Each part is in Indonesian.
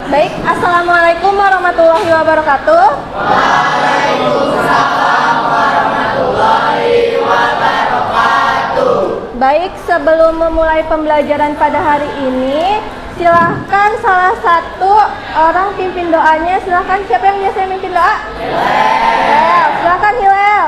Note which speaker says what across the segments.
Speaker 1: Baik, Assalamualaikum warahmatullahi wabarakatuh. Baik, sebelum memulai pembelajaran pada hari ini, silahkan salah satu orang pimpin doanya. Silahkan, siapa yang biasa mimpin doa? Hilal. Silahkan Hilal.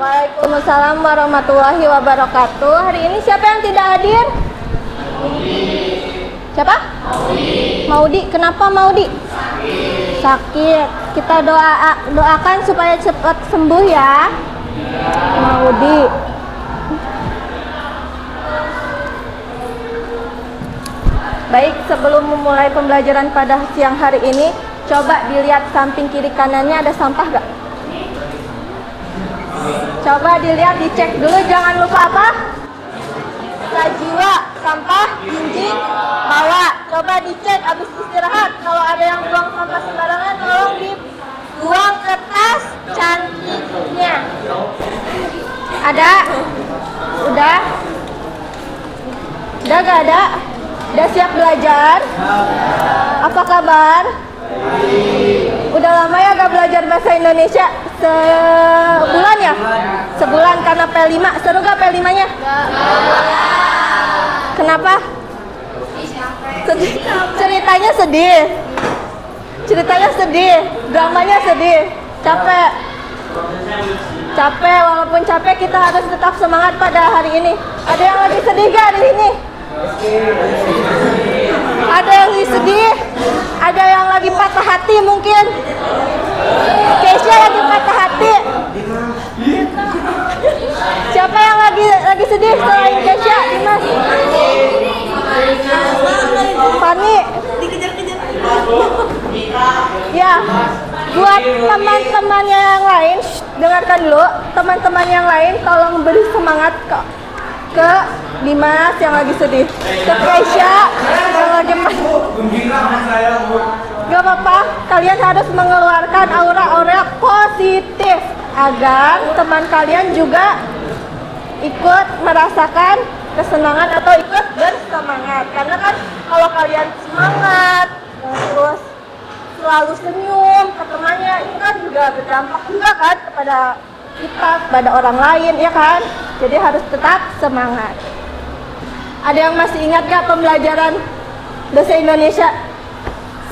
Speaker 1: Waalaikumsalam warahmatullahi wabarakatuh. Hari ini siapa yang tidak hadir? Siapa? Maudi. Kenapa Maudi? Sakit. Kita doakan supaya cepat sembuh ya. Maudi. Baik, sebelum memulai pembelajaran pada siang hari ini, coba dilihat samping kiri kanannya ada sampah gak? Coba dilihat, dicek dulu, jangan lupa apa? Sajiwa, sampah, jinjing, bawa. Coba dicek habis istirahat. Kalau ada yang buang sampah sembarangan, tolong dibuang kertas cantiknya. Ada? Udah? Udah gak ada? Udah siap belajar? Apa kabar? Udah lama ya gak belajar bahasa Indonesia? Sebulan ya? Sebulan karena P5. Seru gak P5-nya? Kenapa? Ceritanya sedih. Ceritanya sedih. Dramanya sedih. Capek. Capek, walaupun capek kita harus tetap semangat pada hari ini. Ada yang lagi sedih gak di sini? Ada yang lagi sedih? Ada yang lagi patah hati mungkin? Keisha lagi patah hati. Siapa yang lagi sedih selain Keisha? Dimas? Fani? Ya, buat teman-teman yang lain, dengarkan dulu. Teman-teman yang lain tolong beri semangat ke Dimas yang lagi sedih, ke Keisha yang lagi gak apa-apa, kalian harus mengeluarkan aura-aura positif agar teman kalian juga ikut merasakan kesenangan atau ikut bersemangat. Karena kan kalau kalian semangat terus selalu senyum ke temannya, itu kan juga berdampak juga kan kepada kita, kepada orang lain, ya kan? Jadi harus tetap semangat. Ada yang masih ingat gak pembelajaran bahasa Indonesia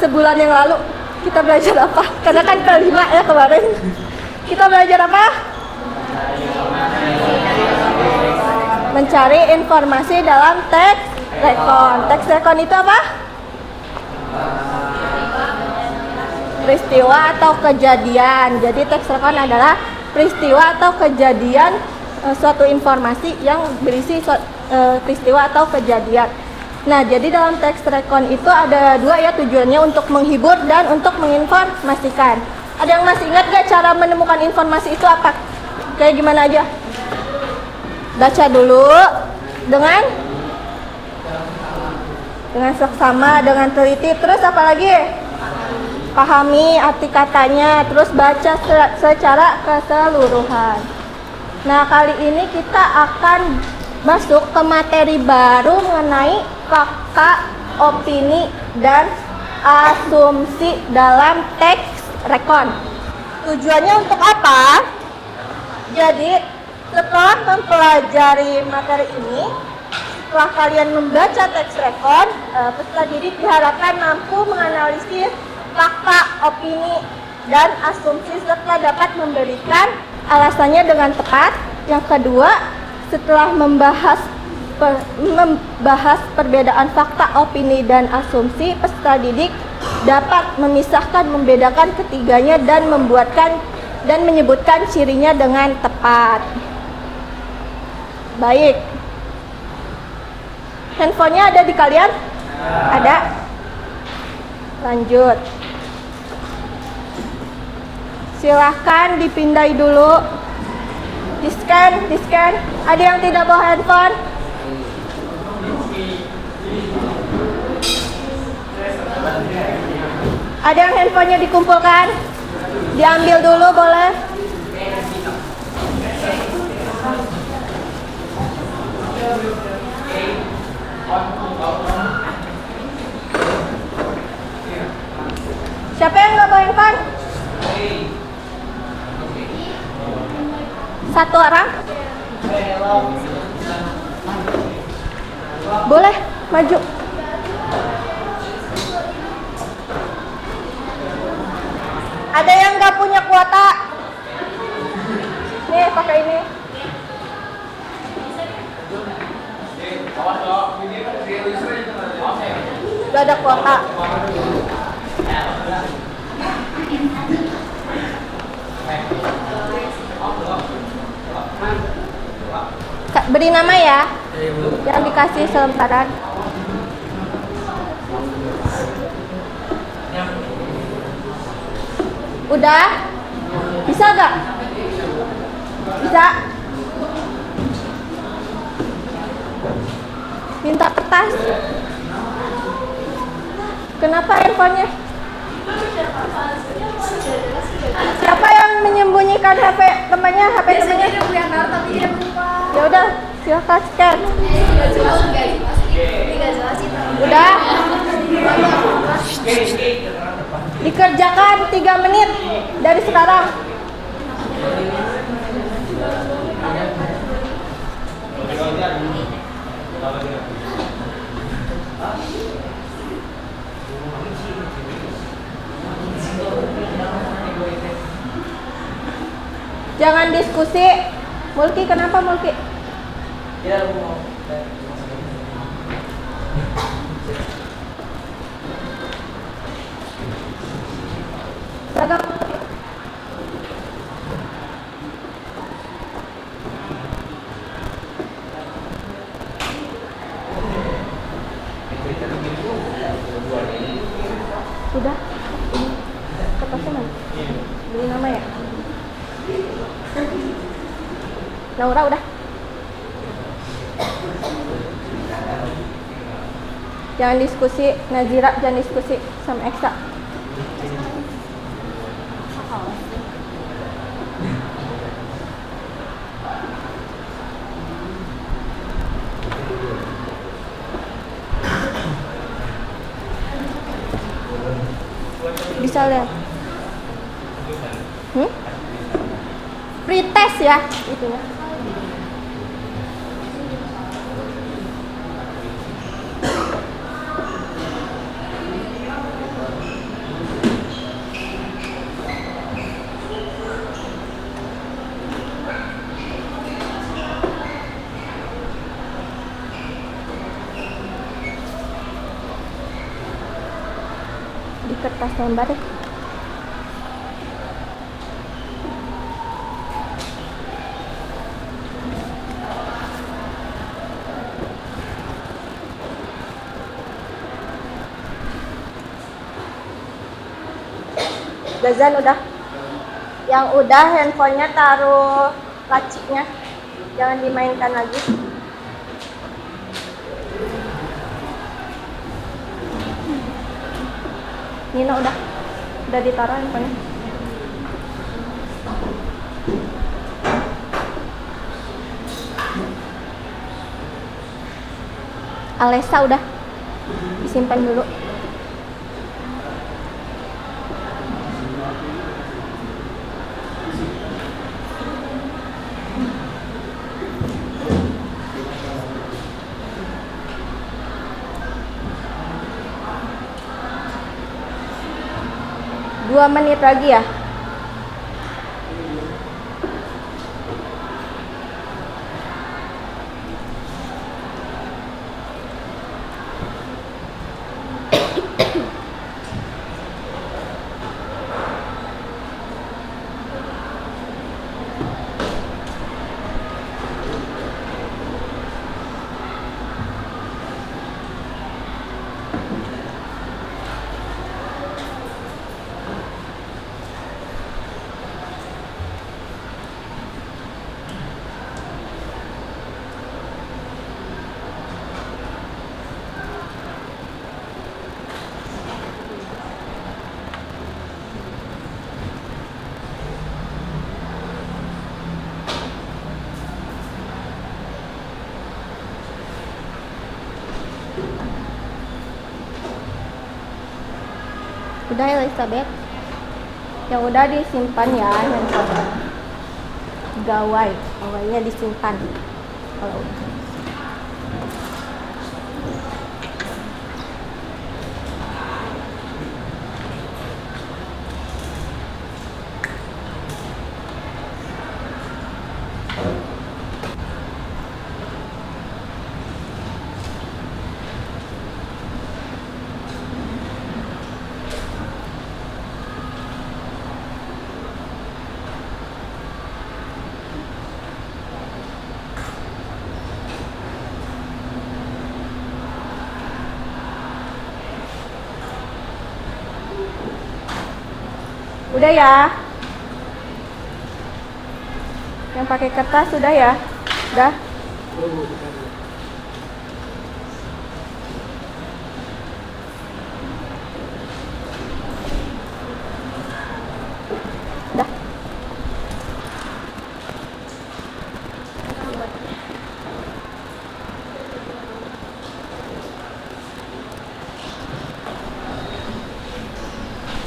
Speaker 1: sebulan yang lalu? Kita belajar apa? Karena kan P5 ya kemarin. Kita belajar apa? Mencari informasi dalam teks rekon. Teks rekon itu apa? Peristiwa atau kejadian. Jadi teks rekon adalah peristiwa atau kejadian, suatu informasi yang berisi peristiwa atau kejadian. Nah, jadi dalam teks rekon itu ada dua ya tujuannya, untuk menghibur dan untuk menginformasikan. Ada yang masih ingat gak cara menemukan informasi itu apa? Kayak gimana aja? Baca dulu dengan seksama, dengan teliti, terus apa lagi? Pahami arti katanya, terus baca secara keseluruhan. Nah, kali ini kita akan masuk ke materi baru mengenai fakta, opini, dan asumsi dalam teks rekon. Tujuannya untuk apa? Jadi, setelah mempelajari materi ini, setelah kalian membaca teks rekon, peserta didik diharapkan mampu menganalisis fakta, opini, dan asumsi serta dapat memberikan alasannya dengan tepat. Yang kedua, setelah membahas perbedaan fakta, opini, dan asumsi, peserta didik dapat memisahkan, membedakan ketiganya dan menyebutkan cirinya dengan tepat. Baik. Handphonenya ada di kalian? Ada. Lanjut. Silahkan dipindai dulu. Di-scan. Ada yang tidak bawa handphone? Ada yang handphonenya dikumpulkan? Diambil dulu boleh? Siapa yang nggak bawa handphone? Satu orang? Boleh, maju. Ada yang nggak punya kuota? Nih, pakai ini. Gak ada kuota. Beri nama ya, yang dikasih selembaran. Udah? Bisa gak? Bisa? Minta kertas. Kenapa handphonenya? Siapa yang menyembunyikan HP temannya? HP temannya? Ya udah, silakan scan. Udah? Dikerjakan 3 menit dari sekarang. Jangan diskusi. Mulki, kenapa Mulki? Ya, mau. Seragam. Udah? Kertasnya mana? Beri nama ya? Naura udah? Jangan diskusi, Nazira jangan diskusi sama Eksa. Bisa lihat? Pretest ya itunya. Di kertas lembar deh. Gazan udah? Yang udah handphonenya taruh lacinya, jangan dimainkan lagi. Nina udah ditaruh handphonenya. Alessa udah disimpan dulu. Dua menit lagi ya. Udah Elizabeth. Yang udah disimpan ya handphone. Gawainya disimpan. Kalau udah. Udah ya. Yang pakai kertas sudah ya? Udah. Udah.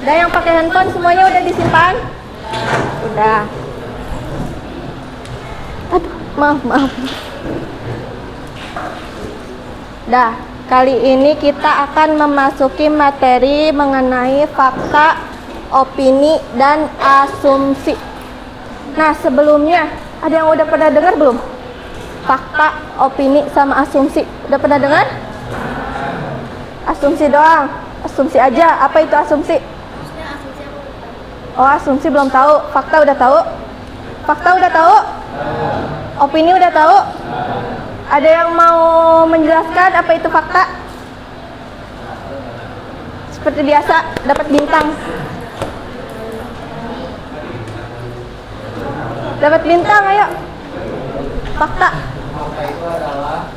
Speaker 1: Udah, yang pakai handphone semuanya udah disimpan? Udah. Aduh, maaf. Dah, kali ini kita akan memasuki materi mengenai fakta, opini, dan asumsi. Nah, sebelumnya ada yang udah pernah dengar belum? Fakta, opini, sama asumsi. Udah pernah dengar? Asumsi doang. Asumsi aja. Apa itu asumsi? Oh, asumsi belum tahu. Fakta udah tahu? Fakta udah tahu? Opini udah tahu? Ada yang mau menjelaskan apa itu fakta? Seperti biasa, dapat bintang. Dapat bintang, ayo. Fakta.
Speaker 2: Fakta itu adalah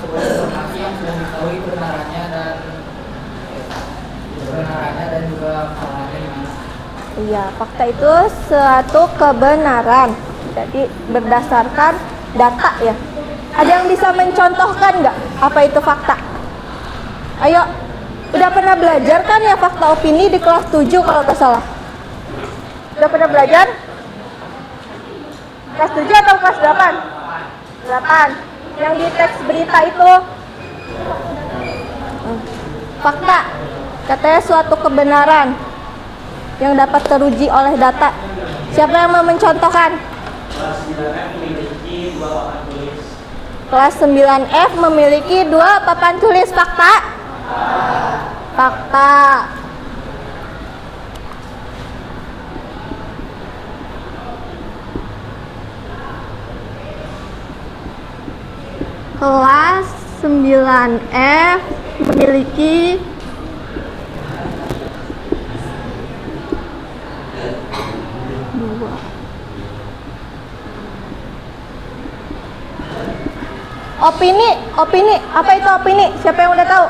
Speaker 2: sebuah informasi yang sudah diketahui kebenarannya dan juga kesalahannya di mana.
Speaker 1: Iya, fakta itu suatu kebenaran. Jadi berdasarkan data ya. Ada yang bisa mencontohkan nggak apa itu fakta? Ayo, udah pernah belajar kan ya fakta opini di kelas 7 kalau nggak salah? Udah pernah belajar? Kelas 7 atau kelas 8? 8. Yang di teks berita itu fakta. Katanya suatu kebenaran yang dapat teruji oleh data. Siapa yang mau mencontohkan? Kelas 9F memiliki 2 papan tulis fakta. Fakta. Kelas 9F memiliki 2. Opini, apa itu opini? Siapa yang udah tahu?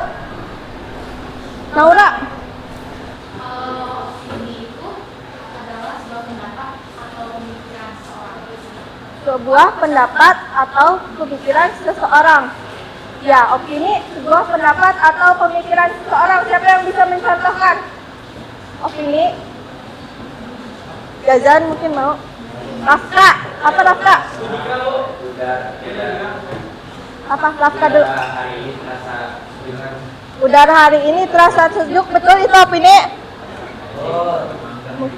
Speaker 1: Naura?
Speaker 3: Opini itu adalah sebuah pendapat atau pemikiran seseorang.
Speaker 1: Sebuah pendapat atau pemikiran seseorang. Ya, opini sebuah pendapat atau pemikiran seseorang. Siapa yang bisa mencontohkan? Opini. Jazan mungkin mau. Rafka, apa Rafka? Apa Rafka dulu? Udara hari ini terasa sejuk, betul itu opini?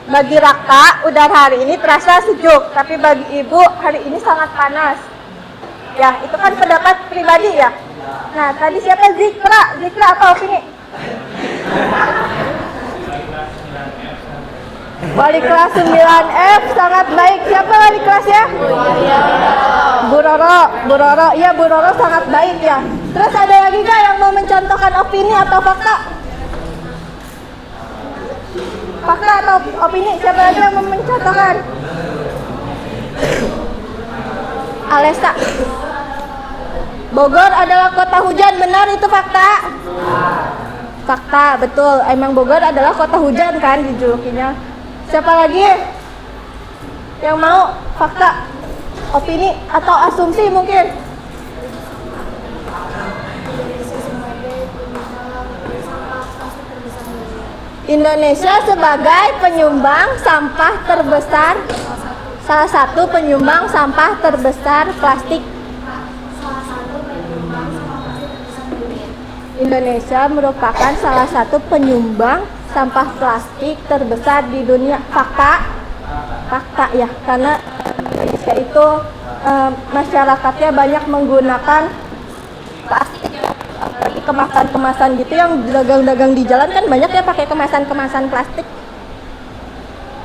Speaker 1: Bagi Raka, udara hari ini terasa sejuk, tapi bagi ibu hari ini sangat panas. Ya, itu kan pendapat pribadi ya. Nah, tadi siapa Zikra? Zikra apa opini? Wali kelas 9F sangat baik. Siapa wali kelasnya? Bu Roro. Iya, Bu Roro sangat baik ya. Terus ada lagi nggak yang mau mencontohkan opini atau fakta? Fakta atau opini? Siapa lagi yang mau mencontohkan? Alesa. Bogor adalah kota hujan, benar itu fakta? Fakta, betul. Emang Bogor adalah kota hujan kan dijulukinya. Siapa lagi yang mau fakta, opini, atau asumsi mungkin? Indonesia sebagai penyumbang sampah terbesar, salah satu penyumbang sampah terbesar plastik.
Speaker 3: Salah satu penyumbang sampah plastik terbesar di dunia.
Speaker 1: Indonesia merupakan salah satu penyumbang sampah plastik terbesar di dunia. Fakta ya, karena Indonesia itu masyarakatnya banyak menggunakan plastik, apalagi kemasan-kemasan gitu yang dagang-dagang di jalan kan banyak ya pakai kemasan-kemasan plastik.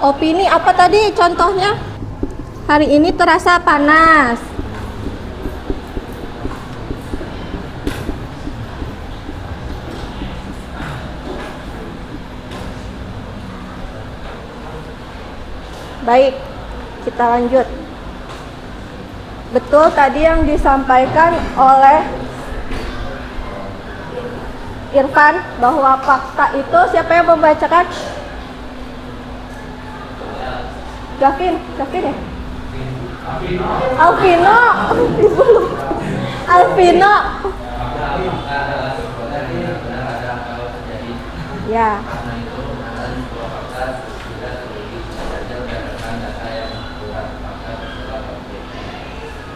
Speaker 1: Opini apa tadi contohnya? Hari ini terasa panas. Baik, kita lanjut. Betul tadi yang disampaikan oleh Irfan bahwa fakta itu siapa yang membacakan? Gavin ya? Alvino. Alvino. Ya.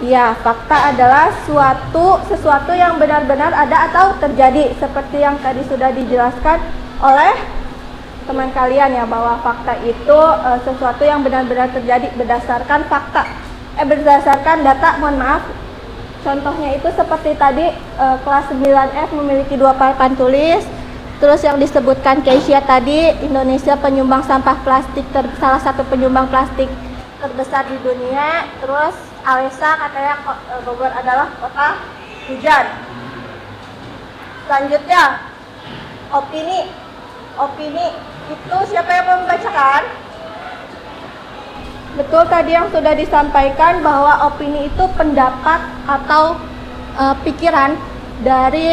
Speaker 1: Ya, fakta adalah sesuatu yang benar-benar ada atau terjadi, seperti yang tadi sudah dijelaskan oleh teman kalian ya, bahwa fakta itu sesuatu yang benar-benar terjadi berdasarkan berdasarkan data, mohon maaf. Contohnya itu seperti tadi kelas 9F memiliki 2 papan tulis. Terus yang disebutkan Keisha tadi, Indonesia penyumbang sampah plastik salah satu penyumbang plastik terbesar di dunia. Terus Alessa katanya Bogor adalah kota hujan. Selanjutnya, opini itu siapa yang membacakan? Betul tadi yang sudah disampaikan bahwa opini itu pendapat atau pikiran dari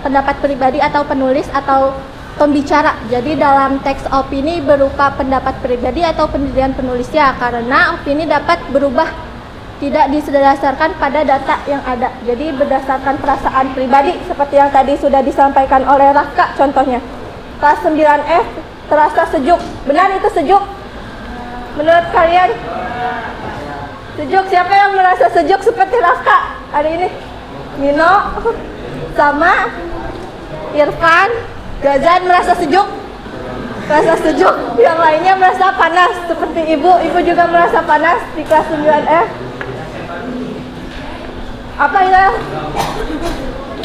Speaker 1: pendapat pribadi atau penulis atau pembicara. Jadi dalam teks opini berupa pendapat pribadi atau pendirian penulisnya, karena opini dapat berubah, tidak didasarkan pada data yang ada. Jadi berdasarkan perasaan pribadi seperti yang tadi sudah disampaikan oleh Rafka contohnya. Kelas 9F terasa sejuk. Benar itu sejuk? Menurut kalian? Sejuk, siapa yang merasa sejuk seperti Rafka hari ini? Mino sama Irfan, Gazan merasa sejuk? Merasa sejuk. Yang lainnya merasa panas seperti Ibu juga merasa panas di kelas 9F. Apa ya?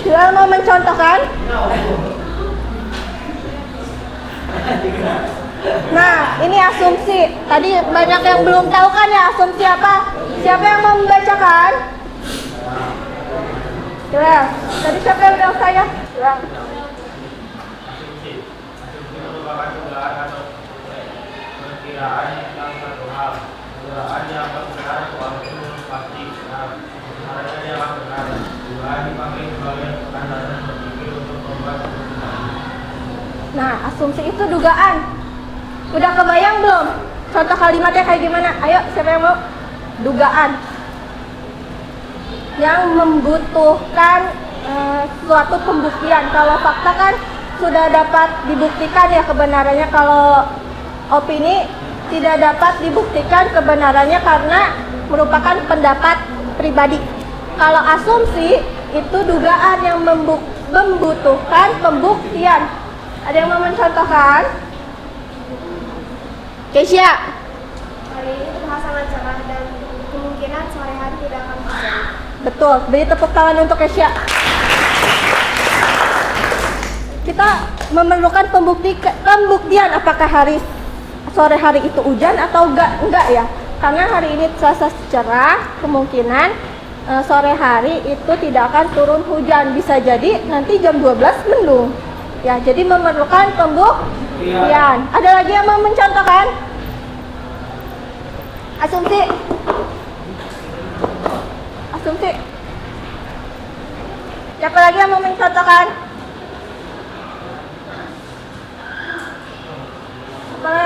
Speaker 1: Hilal mau mencontohkan? Nah, ini asumsi. Tadi banyak yang belum tahu kan ya asumsi apa? Siapa yang mau membacakan? Hilal. Tadi siapa yang bilang saya? Hilal.
Speaker 4: Asumsi merupakan dugaan atau perkiraan tentang satu hal. Dugaan yang benar suatu pasti benar. Kebenarannya adalah benar. Dugaan dipakai sebagai landasan berpikir untuk membuat keputusan.
Speaker 1: Nah, asumsi itu dugaan. Udah kebayang belum? Contoh kalimatnya kayak gimana? Ayo, siapa yang mau? Dugaan. Yang membutuhkan suatu pembuktian. Kalau fakta kan sudah dapat dibuktikan ya kebenarannya. Kalau opini tidak dapat dibuktikan kebenarannya karena merupakan pendapat pribadi. Kalau asumsi itu dugaan yang membutuhkan pembuktian. Ada yang mau mencontohkan? Keisha.
Speaker 3: Hari ini terasa cerah dan kemungkinan sore hari tidak akan hujan.
Speaker 1: Betul, beri tepuk tangan untuk Keisha. Kita memerlukan pembuktian apakah sore hari itu hujan atau enggak ya. Karena hari ini terasa cerah, kemungkinan sore hari itu tidak akan turun hujan. Bisa jadi nanti jam 12 mendung. Ya, jadi memerlukan pembuktian. Ada lagi yang mau mencontohkan? Asumsi. Siapa lagi yang mau mencontohkan? Apa?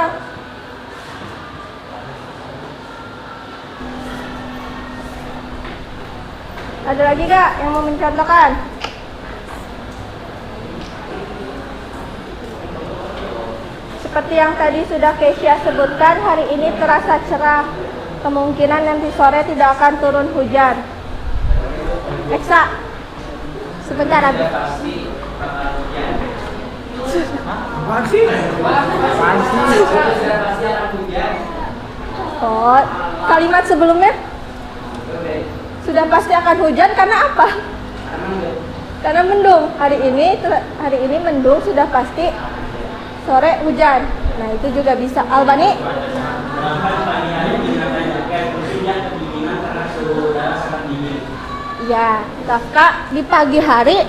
Speaker 1: Ada lagi gak yang mau mencontohkan? Seperti yang tadi sudah Keisha sebutkan, hari ini terasa cerah. Kemungkinan nanti sore tidak akan turun hujan. Eksa, sebentar lagi. Oh, kalimat sebelumnya sudah pasti akan hujan karena apa? Karena mendung. Hari ini mendung sudah pasti, sore hujan. Nah, itu juga bisa. Albani? Ya, Kafka di pagi hari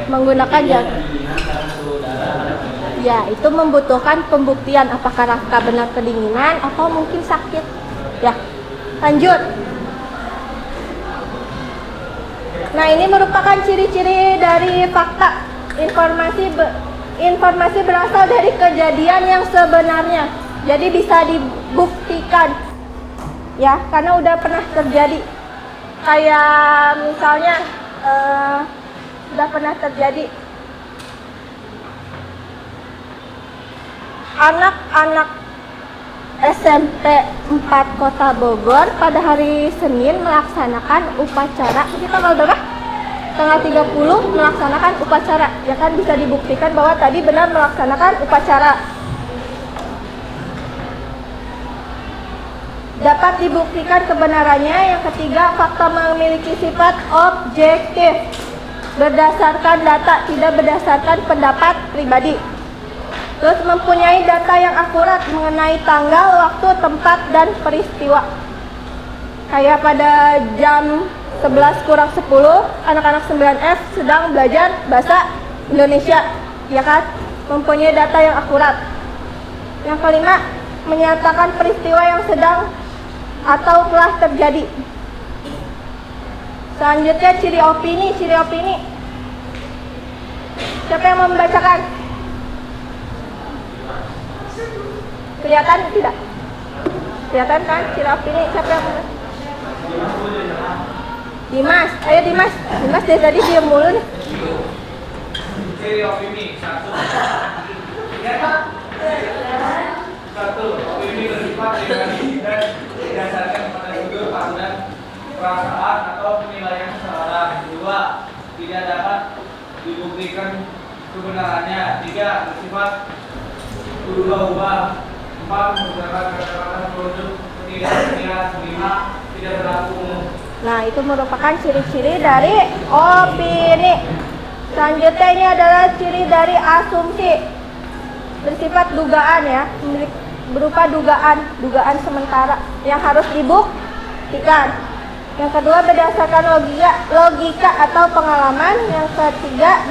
Speaker 1: menggunakan jaket. Ya, itu membutuhkan pembuktian apakah Rafka benar kedinginan atau mungkin sakit. Ya, lanjut. Nah, ini merupakan ciri-ciri dari fakta. Informasi berasal dari kejadian yang sebenarnya. Jadi bisa dibuktikan. Ya, karena udah pernah terjadi. Kayak misalnya sudah pernah terjadi anak-anak SMP 4 Kota Bogor pada hari Senin melaksanakan upacara. Kita tanggal berapa? Tanggal 30 melaksanakan upacara. Ya kan, bisa dibuktikan bahwa tadi benar melaksanakan upacara. Dapat dibuktikan kebenarannya. Yang ketiga, fakta memiliki sifat objektif berdasarkan data, tidak berdasarkan pendapat pribadi. Terus mempunyai data yang akurat mengenai tanggal, waktu, tempat, dan peristiwa. Kayak pada jam 11 kurang 10, anak-anak 9F sedang belajar bahasa Indonesia, ya kan? Mempunyai data yang akurat. Yang kelima, menyatakan peristiwa yang sedang atau telah terjadi. Selanjutnya ciri opini. Siapa yang membacakan? Kelihatan tidak? Kelihatan kan ciri opini? Siapa yang membacakan? Dimas, ayo Dimas. Dimas dari tadi diam mulu nih.
Speaker 4: Ciri opini satu. Opini bersifat pribadi dan didasarkan pada sudut pandang, perasaan atau penilaian seseorang. Dua, tidak dapat dibuktikan kebenarannya. Tiga, bersifat berubah-ubah. Empat, menggunakan kata-kata produk ketidakpastian. Lima, tidak berlaku umum.
Speaker 1: Nah, itu merupakan ciri-ciri dari opini. Selanjutnya ini adalah ciri dari asumsi. Bersifat dugaan, ya, berupa dugaan sementara yang harus dibuktikan. Yang kedua, berdasarkan logika atau pengalaman. Yang ketiga,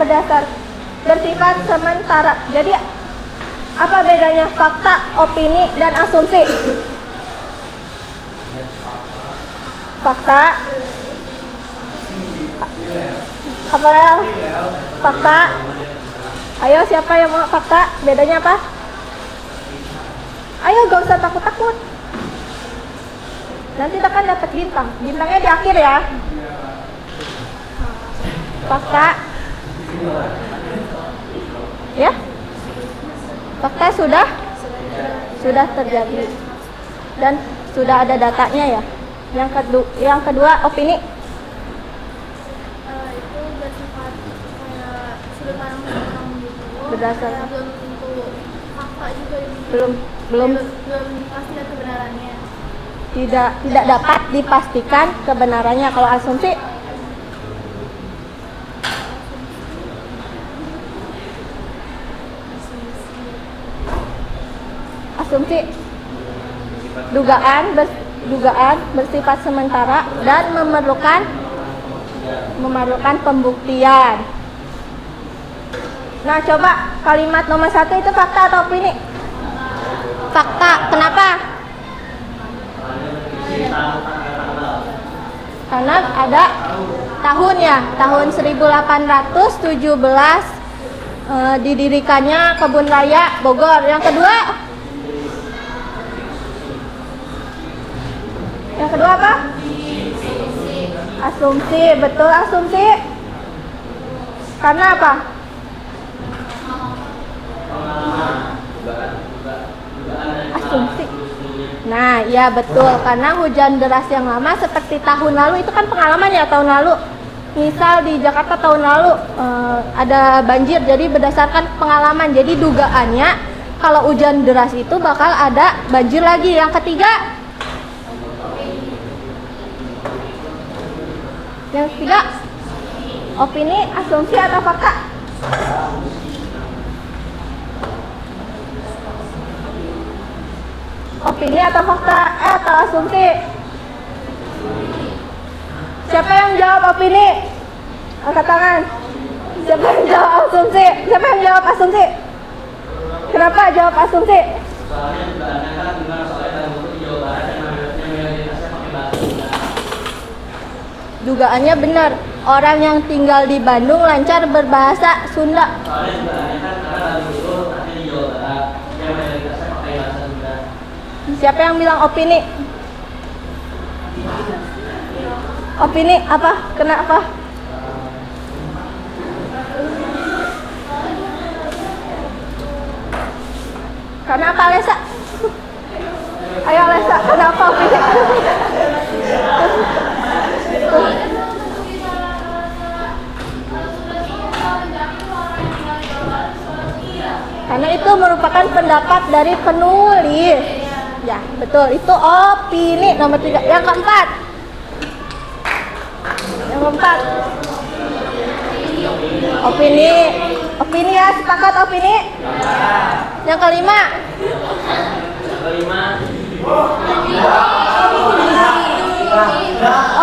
Speaker 1: bersifat sementara. Jadi apa bedanya fakta, opini, dan asumsi? Fakta apa ya? Fakta. Ayo, siapa yang mau fakta? Bedanya apa? Ayo, gak usah takut-takut. Nanti akan dapat bintang. Bintangnya di akhir ya. Fakta. Ya? Fakta sudah terjadi dan sudah ada datanya ya. Yang kedua opini.
Speaker 3: Itu bersifat kayak sudut pandang orang gitu.
Speaker 1: Berdasarkan
Speaker 3: Belum tentu fakta juga ini.
Speaker 1: belum
Speaker 3: dipastikan kebenarannya.
Speaker 1: tidak dapat dipastikan kebenarannya. Kalau asumsi dugaan bersifat sementara dan memerlukan pembuktian. Nah, coba kalimat nomor 1 itu fakta atau opini? Fakta. Kenapa? Karena ada tahunnya, tahun 1817 didirikannya Kebun Raya Bogor. Yang kedua apa? Asumsi. Betul, asumsi. Karena apa? Ya betul, karena hujan deras yang lama seperti tahun lalu itu kan pengalaman ya tahun lalu. Misal di Jakarta tahun lalu ada banjir, jadi berdasarkan pengalaman. Jadi dugaannya kalau hujan deras itu bakal ada banjir lagi. Yang ketiga, opini, asumsi atau fakta? Opini atau fakta atau asumsi? Siapa yang jawab opini? Angkat tangan. Siapa yang jawab asumsi? Siapa yang jawab asumsi? Kenapa jawab asumsi?
Speaker 2: Soalnya dugaannya kan benar, soalnya dalam buku di Jawa Barat yang mayoritasnya pakai bahasa Sunda.
Speaker 1: Dugaannya benar. Orang yang tinggal di Bandung lancar berbahasa Sunda.
Speaker 2: Soalnya dugaannya kan karena dalam buku nanti di Jawa Barat yang mayoritasnya pakai bahasa Sunda.
Speaker 1: Siapa yang bilang opini? Opini apa? Kenapa? Karena apa, Lesa? Ayo Lesa, kenapa opini? Karena itu merupakan pendapat dari penulis. Ya, betul. Itu opini nomor 3. Yang keempat. Opini. Opini ya, sepakat opini? Yang kelima.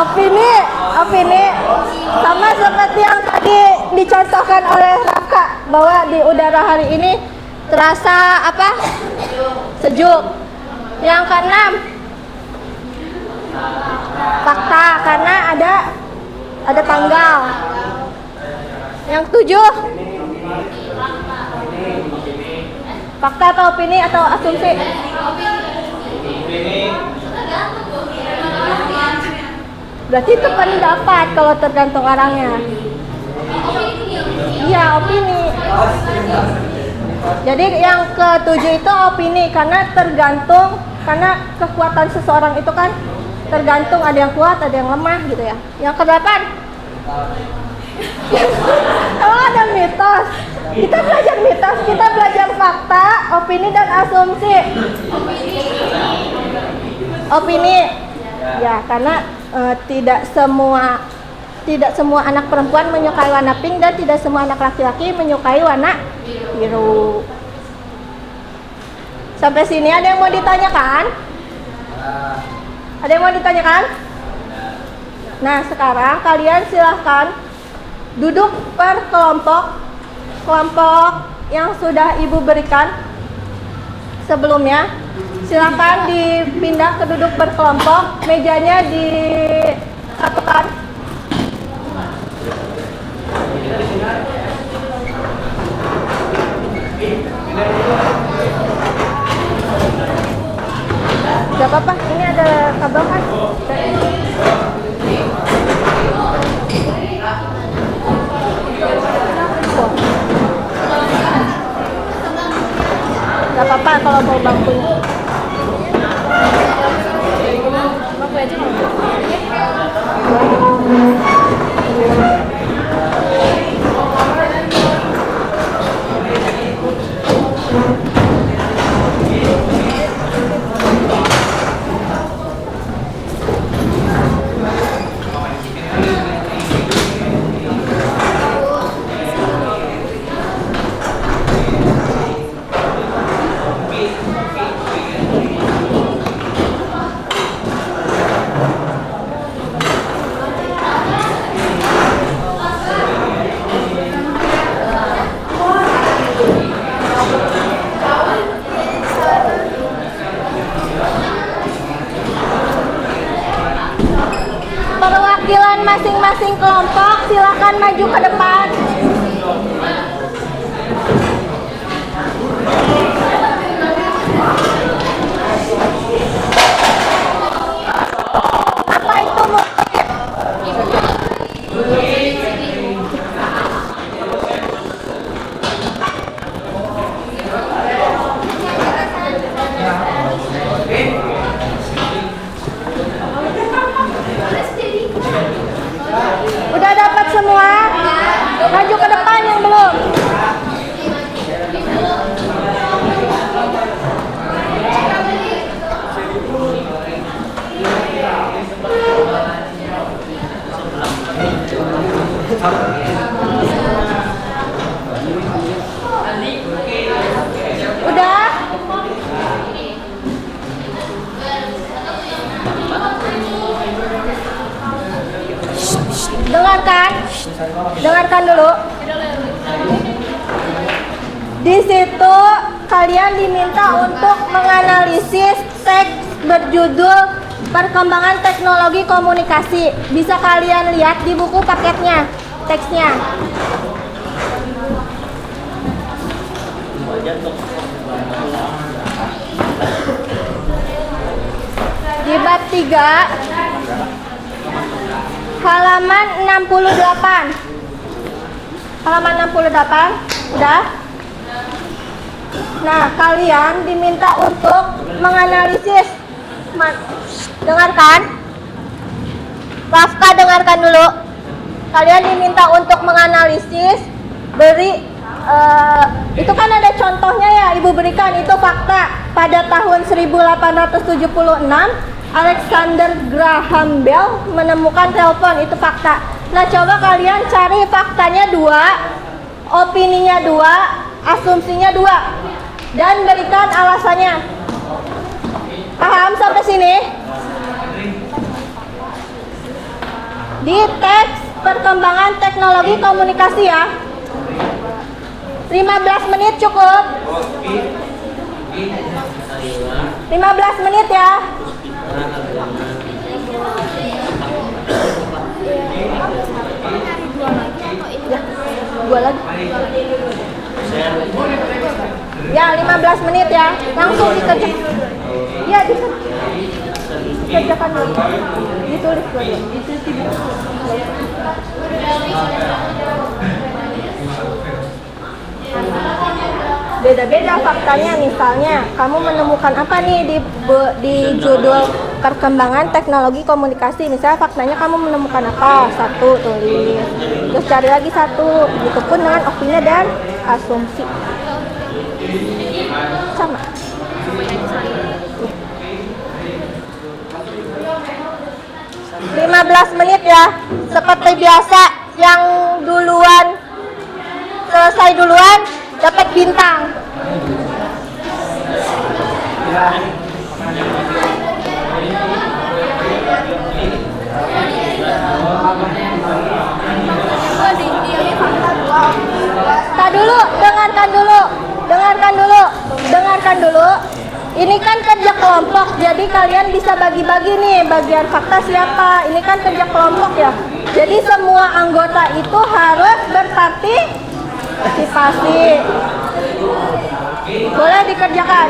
Speaker 1: Opini. Sama seperti yang tadi dicontohkan oleh Raka bahwa di udara hari ini terasa apa? Sejuk. Yang keenam, fakta karena ada tanggal. Yang 7, fakta atau opini atau asumsi? Berarti itu pendapat kalau tergantung orangnya. Iya, opini. Jadi yang ke-7 itu opini karena tergantung, karena kekuatan seseorang itu kan tergantung, ada yang kuat, ada yang lemah gitu ya. Yang ke-8, oh ada mitos. Kita belajar mitos, kita belajar fakta, opini dan asumsi. Opini, ya karena tidak semua anak perempuan menyukai warna pink dan tidak semua anak laki-laki menyukai warna biru. Sampai sini ada yang mau ditanyakan? Ada yang mau ditanyakan? Nah, sekarang kalian silahkan duduk per kelompok yang sudah Ibu berikan sebelumnya. Silahkan dipindah ke duduk berkelompok, mejanya disatukan. Gak apa-apa, ini ada kabel kan? Gak apa-apa kalau mau bangkunya. Bangku aja mau. Perwakilan masing-masing kelompok silakan maju ke depan. Apa itu mungkin? Dengarkan dulu. Di situ kalian diminta untuk menganalisis teks berjudul Perkembangan Teknologi Komunikasi. Bisa kalian lihat di buku paketnya, teksnya. Di bab 3 halaman 68. Halaman 68 udah. Nah, kalian diminta untuk menganalisis. Dengarkan. Rafka, dengarkan dulu. Kalian diminta untuk menganalisis itu kan ada contohnya ya, Ibu berikan itu fakta. Pada tahun 1876 Alexander Graham Bell menemukan telepon, itu fakta. Nah, coba kalian cari faktanya 2, opininya 2, asumsinya 2, dan berikan alasannya. Paham sampai sini? Di teks Perkembangan Teknologi Komunikasi ya. 15 menit cukup. 15 menit ya. Ya, 2 lagi. Ya, 15 menit ya. Langsung dikerjakan. Ya, dikerjakan dulu. Ditulis dulu. Beda-beda faktanya. Misalnya, kamu menemukan apa nih di judul Perkembangan Teknologi Komunikasi. Misalnya faktanya kamu menemukan apa? 1, tulis. Terus cari lagi 1. Begitupun dengan opini dan asumsi. Sama. 15 menit ya. Seperti biasa, yang duluan selesai duluan dapat bintang. Dengarkan dulu. Ini kan kerja kelompok, jadi kalian bisa bagi-bagi nih, bagian fakta siapa. Ini kan kerja kelompok ya. Jadi semua anggota itu harus berpartisipasi. Boleh dikerjakan.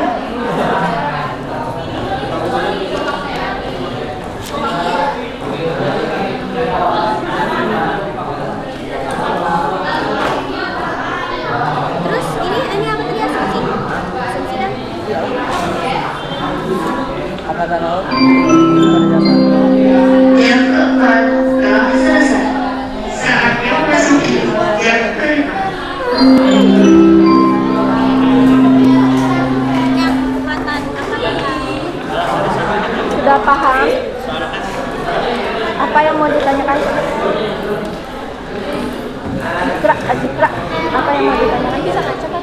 Speaker 3: Terus ini apa tadi asumsi? Asumsi dan
Speaker 2: Angkatan laut.
Speaker 5: Jam keempat telah selesai. Saatnya memasuki jam kelima.
Speaker 3: yang mantan apa ya?
Speaker 1: Sudah paham? Apa yang mau ditanyakan? Azikra, apa yang mau ditanyakan? Bisa baca kan?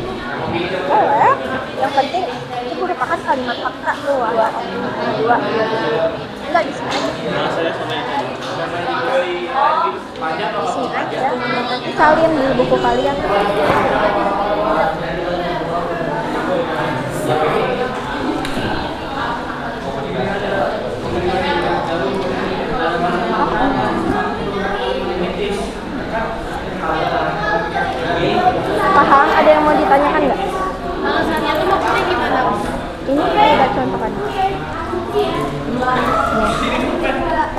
Speaker 1: Boleh. Yang penting itu merupakan kalimat fakta tuh. Dua. Enggak di sini aja. Di sini aja. Nanti salin di buku kalian. Paham? Ada yang mau ditanyakan nggak?
Speaker 3: Alasannya tuh maksudnya gimana?
Speaker 1: Ini ada contohkan.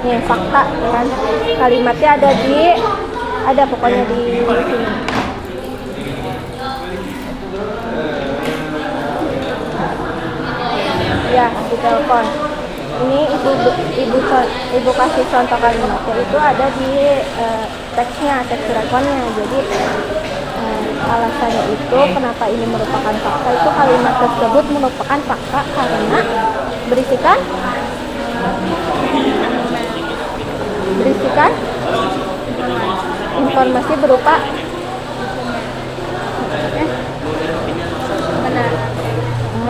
Speaker 1: Nih fakta ya kan. Kalimatnya ada pokoknya di sini. Ya, di telepon. Ini ibu kasih contoh kalimatnya itu ada di teksnya, teks rekonnya. Jadi alasannya itu kenapa ini merupakan fakta, itu kalimat tersebut merupakan fakta karena berisikan informasi berupa benar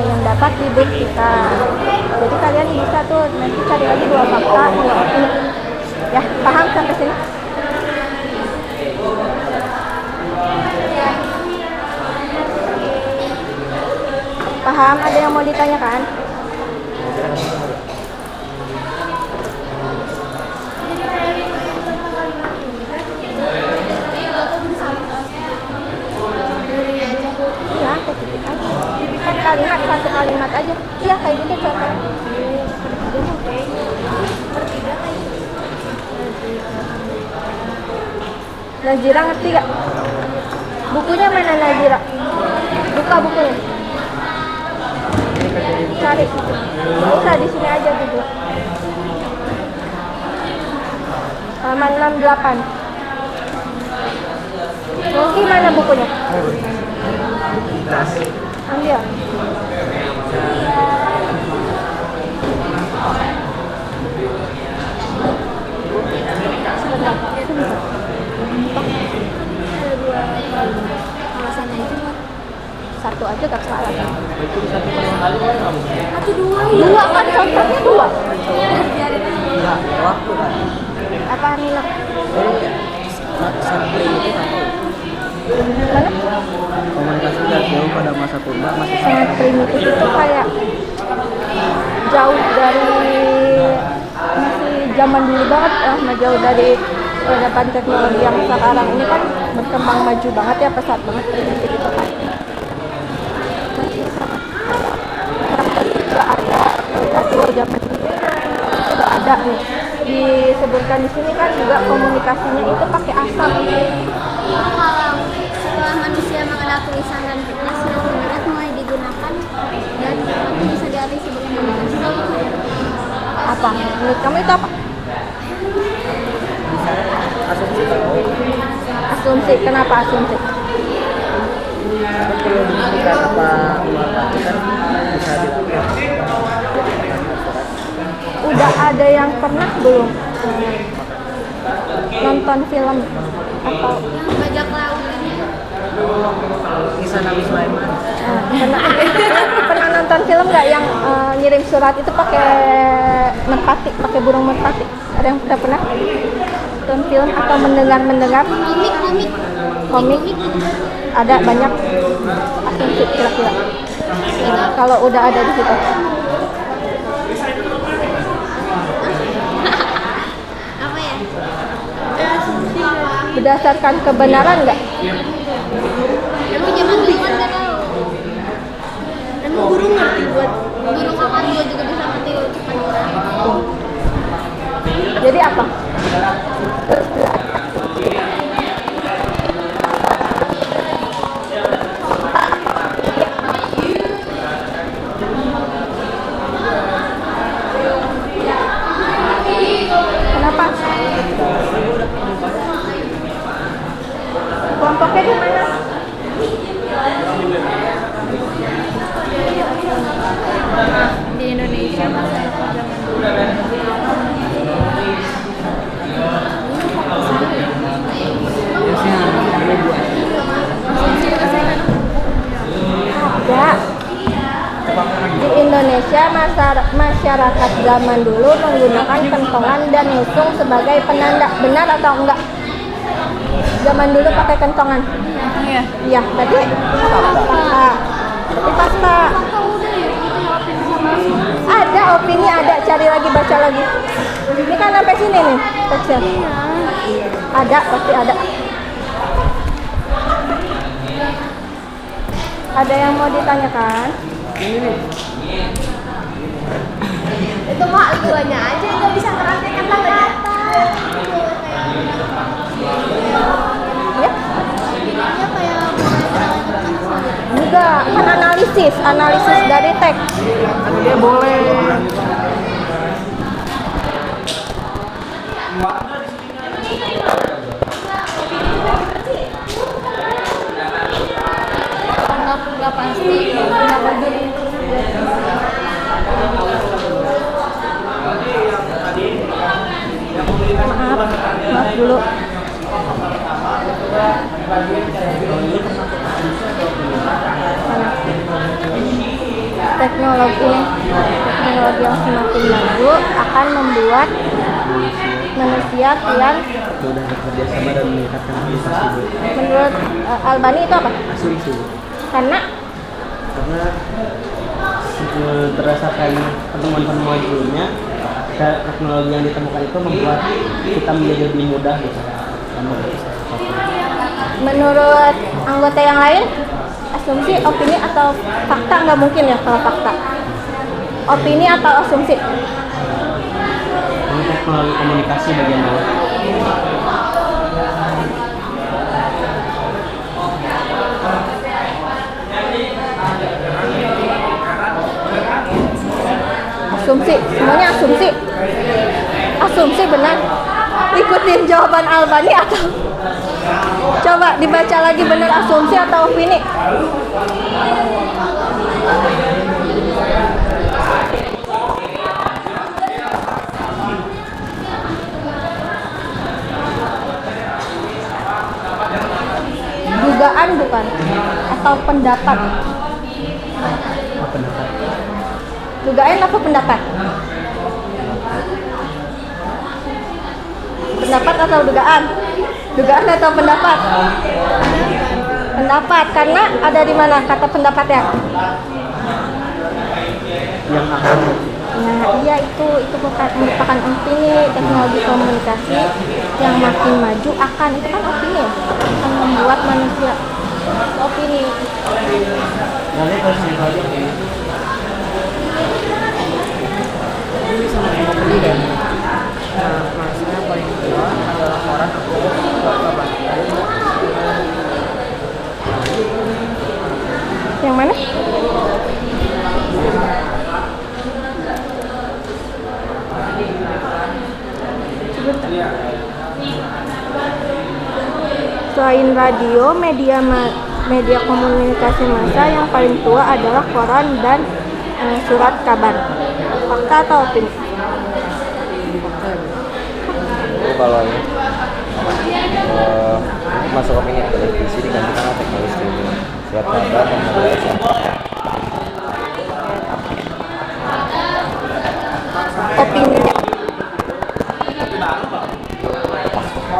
Speaker 1: yang dapat dibuktikan. Jadi kalian bisa tuh nanti cari lagi 2 fakta, 2 opini. Ya, paham sampai sini? Paham? Ada yang mau ditanyakan? Iya, ketik aja. Kan kalimat, satu kalimat aja. Iya, kayak gitu contohnya. Nazira ngerti gak? Bukunya mana Nazira? Buka bukunya. Cari. Bisa di sini aja gitu. Halaman 68. Mungkin mana bukunya? Ambil.
Speaker 3: Alasannya itu buat
Speaker 1: Satu aja gak salah.
Speaker 3: satu dua
Speaker 1: Dua kan contohnya dua.
Speaker 6: Enggak, waktu kan.
Speaker 1: Apa Nino?
Speaker 6: Sampling itu apa?
Speaker 1: Mana?
Speaker 6: Komunikasi jarak jauh pada masa purba masih
Speaker 1: Sangat primitif itu kayak jauh dari masih zaman dulu banget ya, jauh dari peradaban teknologi yang sekarang ini kan berkembang maju banget ya, pesat banget primitif itu kan. Sudah ada zaman dulu sudah ada nih disebutkan di sini kan juga komunikasinya itu pakai asap.
Speaker 3: kalau setelah manusia mengenal tulisan dan kertas yang berat mulai digunakan dan itu bisa diarti sebagai komunikasi.
Speaker 1: Apa menurut kamu itu apa?
Speaker 6: asumsi tahu.
Speaker 1: Asumsi. Kenapa asumsi?
Speaker 6: Tapi perlu dibuktikan apa luar pasti kan bisa dilakukan.
Speaker 1: Udah ada yang pernah belum nonton film atau
Speaker 3: Bajak laut
Speaker 6: Kisah Nabi Sulaiman.
Speaker 1: pernah nonton film nggak yang ngirim surat itu pakai merpati, pakai burung merpati? Ada yang udah pernah nonton film atau mendengar komik? Ada banyak asumsi kira-kira kalau udah ada di situ.
Speaker 3: apa ya?
Speaker 1: Berdasarkan kebenaran nggak?
Speaker 3: Tapi zaman dulu kan nggak tahu. Dan guru ngerti buat guru kapan juga bisa ngerti ucapan orang.
Speaker 1: Jadi apa? Kenapa? Kelompoknya di mana?
Speaker 3: Di Indonesia masyarakat zaman dulu.
Speaker 1: Ada. Di Indonesia masyarakat zaman dulu menggunakan kentongan dan nusung sebagai penanda. Benar atau enggak? Zaman dulu pakai kentongan.
Speaker 3: Iya.
Speaker 1: Iya, berarti fakta. Tapi fakta. Ada opini, ada, cari lagi, baca lagi. Ini kan sampai sini nih teksnya. Ada, pasti ada. Ada yang mau ditanyakan?
Speaker 3: Itu mah duanya aja nggak bisa ngerangkai kata-kata.
Speaker 1: Ya?
Speaker 3: Jadinya kayak
Speaker 1: Enggak, kan analisis dari teks.
Speaker 6: Kan dia boleh.
Speaker 3: nggak pasti
Speaker 1: Maaf dulu. Teknologi yang semakin maju akan membuat manusia kian.
Speaker 6: Sudah bekerja sama dan meningkatkan aktivitas hidup.
Speaker 1: Menurut Albani itu apa?
Speaker 6: Asumsi.
Speaker 1: Karena
Speaker 2: karena berdasarkan pertemuan-pertemuan sebelumnya, teknologi yang ditemukan itu membuat kita menjadi lebih mudah gitu.
Speaker 1: Menurut anggota yang lain, asumsi, opini atau fakta? Nggak mungkin ya kalau fakta. Opini atau asumsi?
Speaker 2: Ini teknologi komunikasi bagaimana?
Speaker 1: Asumsi, semuanya asumsi. Asumsi benar. Ikutin jawaban Albani atau coba dibaca lagi, benar asumsi atau opini? Dugaan bukan? Atau pendapat?
Speaker 2: Pendapat.
Speaker 1: Dugaan apa pendapat? Pendapat atau dugaan? Dugaan atau pendapat? Pendapat, karena ada di mana kata pendapatnya?
Speaker 2: Yang akan
Speaker 1: Nah, iya itu merupakan opini. Teknologi komunikasi yang makin maju akan, itu kan opini ya, akan membuat manusia opini.
Speaker 2: nanti terus aja ini.
Speaker 6: Bisa mengopini dan maksudnya paling kedua adalah orang kebangkitan.
Speaker 1: Yang mana? Selain radio, media komunikasi massa yang paling tua adalah koran dan surat kabar. Fakta atau opini?
Speaker 7: Kalau masuk opini, televisi digantikan oleh teknologi streaming, surat kabar dan media.
Speaker 1: Opininya.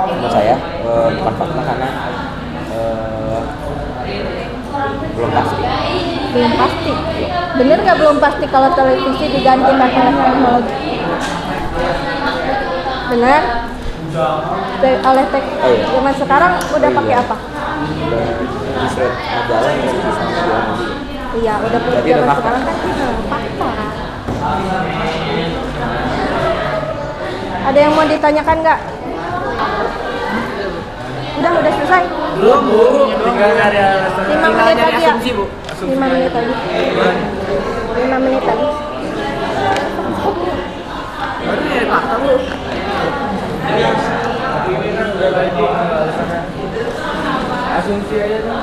Speaker 7: Menurut saya bukan fakta karena belum pasti.
Speaker 1: Belum pasti. Bener nggak belum pasti kalau televisi digantikan oleh teknologi? Bener? Oleh zaman sekarang udah pakai apa?
Speaker 7: Bisa jalan ya bisa jalan juga.
Speaker 1: Iya, udah
Speaker 7: Berarti udah
Speaker 1: zaman
Speaker 7: fakta.
Speaker 1: sekarang kan fakta. Ada yang mau ditanyakan nggak? Udah selesai.
Speaker 6: Belum, Bu. Tinggal nyari
Speaker 1: 5 menit lagi ya?
Speaker 6: asumsi, Bu.
Speaker 1: 5 menit lagi. 5 menit lagi.
Speaker 6: Baru nyari fakta, Bu. Asumsi aja tuh.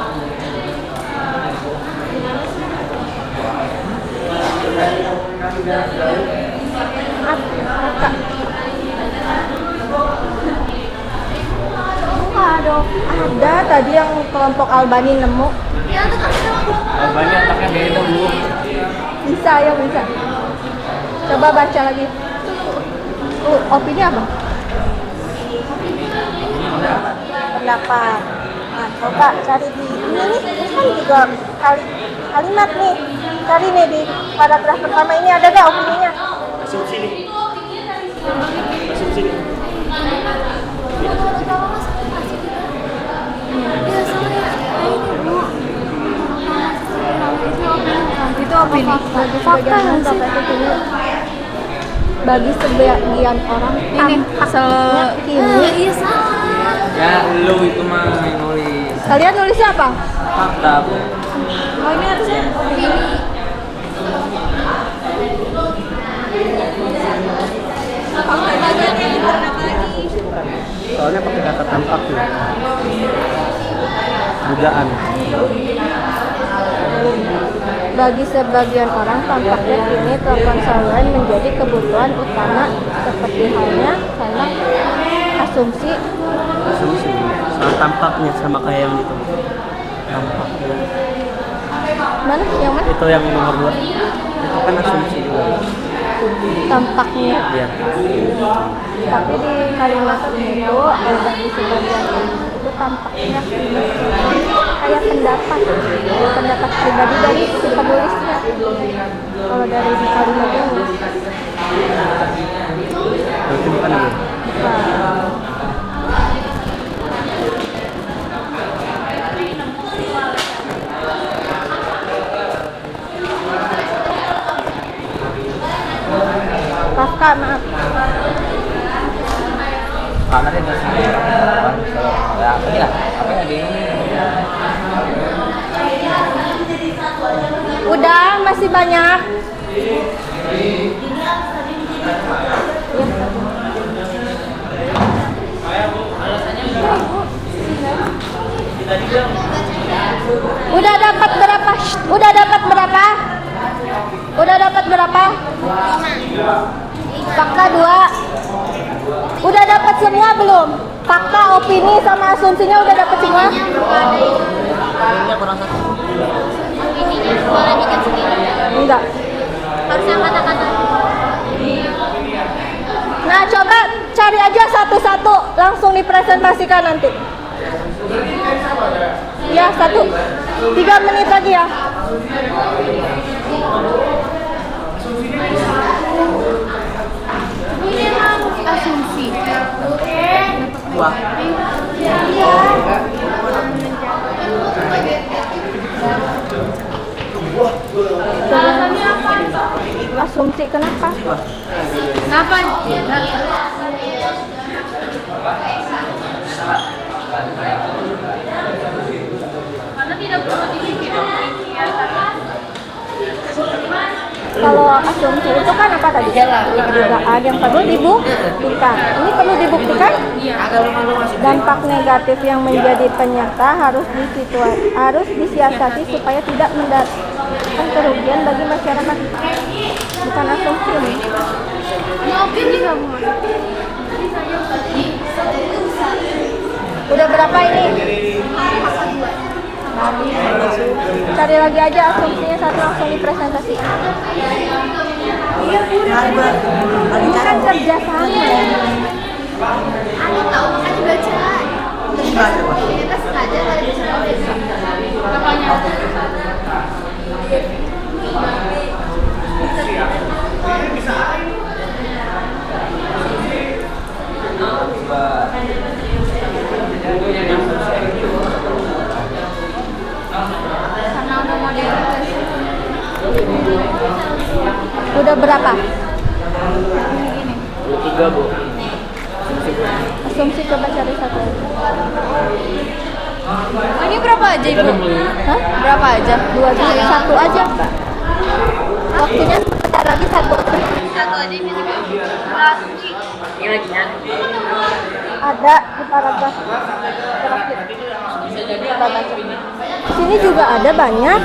Speaker 1: Ada tadi yang kelompok Albani nemu.
Speaker 6: Banyak otaknya beda, Bu.
Speaker 1: Bisa ya, bisa. Coba baca lagi. Opini apa? Pendapat. Nah, coba cari di ini kan juga kalimat nih. Cari nih di paragraf pertama ini ada gak opininya?
Speaker 4: Asumsi nih. Asumsi nih.
Speaker 1: Itu opini. Bagi sebagian orang dapat opini. Bagi sebagian orang ini asal ini.
Speaker 3: Iya salah.
Speaker 6: Ya, lu itu mah yang nulis.
Speaker 1: Kalian nulisnya apa?
Speaker 6: Fakta, Bu.
Speaker 1: Oh, ini harusnya opini.
Speaker 2: Soalnya pakai kata tampak nih. Dugaan.
Speaker 1: Bagi sebagian orang, tampaknya kini telepon seluler menjadi kebutuhan utama seperti halnya karena asumsi.
Speaker 2: Soal tampaknya sama kayak yang itu. Tampaknya.
Speaker 1: Mana? Yang mana?
Speaker 2: Itu yang nomor 2. Itu kan asumsi juga.
Speaker 1: Tampaknya.
Speaker 2: Iya.
Speaker 1: Tapi di kalimat ini tuh bagi sebagian orang itu tampaknya kini. kayak pendapat pribadi dari si penulisnya. Kalau dari di kalimat ini
Speaker 2: Itu bukan ini.
Speaker 1: Kafka, maaf.
Speaker 7: Karena dia sendiri kan ya apa ya? Apa yang di
Speaker 1: Udah, masih banyak. Udah dapat berapa? Udah dapat berapa? Udah dapat berapa? Fakta 2. Udah dapat semua belum? Fakta, opini, sama asumsinya udah dapat semua?
Speaker 3: Ininya boleh bikin sendiri.
Speaker 1: Enggak.
Speaker 3: Harus yang kata-kata.
Speaker 1: Nah, coba cari aja satu-satu, langsung dipresentasikan nanti. Ya, 3 menit lagi ya.
Speaker 3: Ini emang asumsi.
Speaker 2: Wah.
Speaker 3: Alasannya apa?
Speaker 1: Asumsi kenapa?
Speaker 3: Kenapa? Karena tidak perlu dipikirkan.
Speaker 1: Kalau asumsi itu kan apa tadi? Dugaan yang perlu dibuktikan. Ini perlu dibuktikan? Dampak negatif yang menjadi penyerta harus disiasati supaya tidak mendatangkan kerugian bagi masyarakat. Bukan asumsi ini.
Speaker 3: Oke, ini kamu.
Speaker 1: Udah berapa ini? Cari lagi aja asumsinya satu, langsung dipresentasikan. Ini kan kerjasama.
Speaker 3: Anu tahu makanya baca. Kita sengaja dari bisa. Apanya? Karena udah modern.
Speaker 1: Udah berapa?
Speaker 2: 23, Bu.
Speaker 1: Asumsi coba cari satu.
Speaker 3: Ini berapa aja, Ibu?
Speaker 1: Hah?
Speaker 3: Berapa aja?
Speaker 1: 2 aja, 1 aja. Waktunya sebentar lagi 1.
Speaker 3: Satu aja ini juga. Asumsi.
Speaker 2: Ini lagi nyari.
Speaker 1: Ada di paragraf terakhir. Coba baca. Sini juga ada banyak.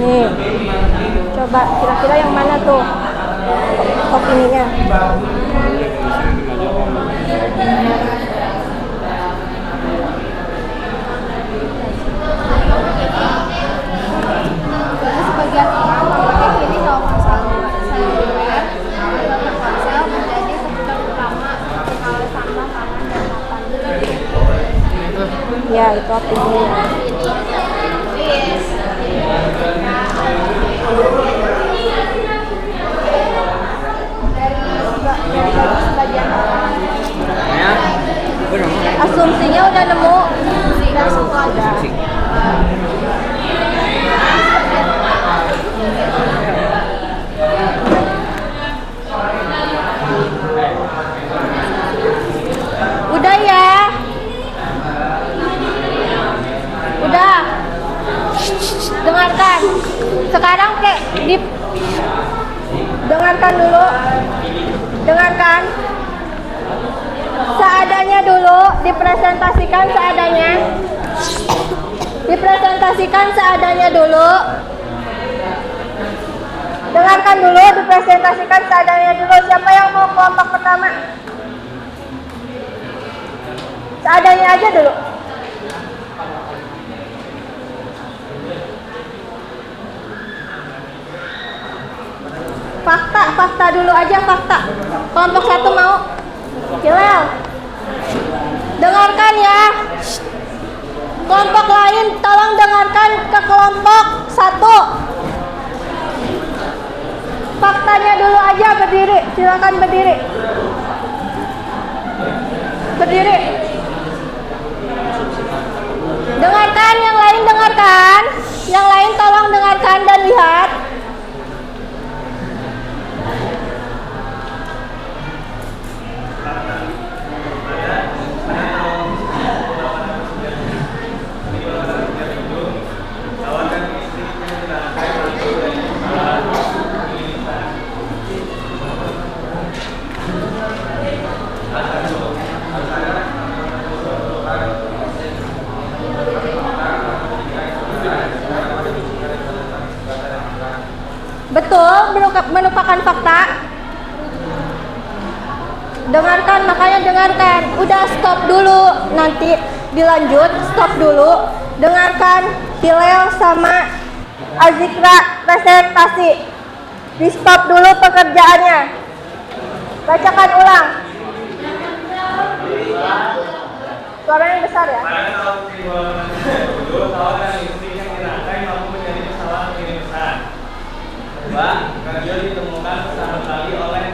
Speaker 1: Nih, coba kira-kira yang mana tuh opininya?
Speaker 3: Jadi sebagian orang memakai kini kalau seluler ponsel menjadi kebutuhan utama kalau sampah pangan dan makan.
Speaker 1: Ya, itu opininya.
Speaker 3: Sebagian orang
Speaker 2: Ya. Benar.
Speaker 1: Asumsinya udah nemu?
Speaker 3: tidak satu aja.
Speaker 1: Udah ya. Udah. Dengarkan. Sekarang dengarkan dulu. Dengarkan. Seadanya dulu, dipresentasikan seadanya. Dipresentasikan seadanya dulu. Dengarkan dulu, dipresentasikan seadanya dulu. Siapa yang mau kelompok pertama? Seadanya aja dulu. Fakta dulu aja, fakta. Kelompok 1 mau? Hilal. Dengarkan ya. Kelompok lain tolong dengarkan ke kelompok 1. Faktanya dulu aja berdiri. Silakan berdiri. Berdiri. Dengarkan, yang lain dengarkan. Yang lain tolong dengarkan dan lihat. Betul, melupakan fakta. Dengarkan, makanya dengarkan. Udah stop dulu, nanti dilanjut. Stop dulu. Dengarkan Hilal sama Azikra presentasi. Di stop dulu pekerjaannya. Bacakan ulang. Suaranya besar ya.
Speaker 4: Karyo ditemukan pertama kali oleh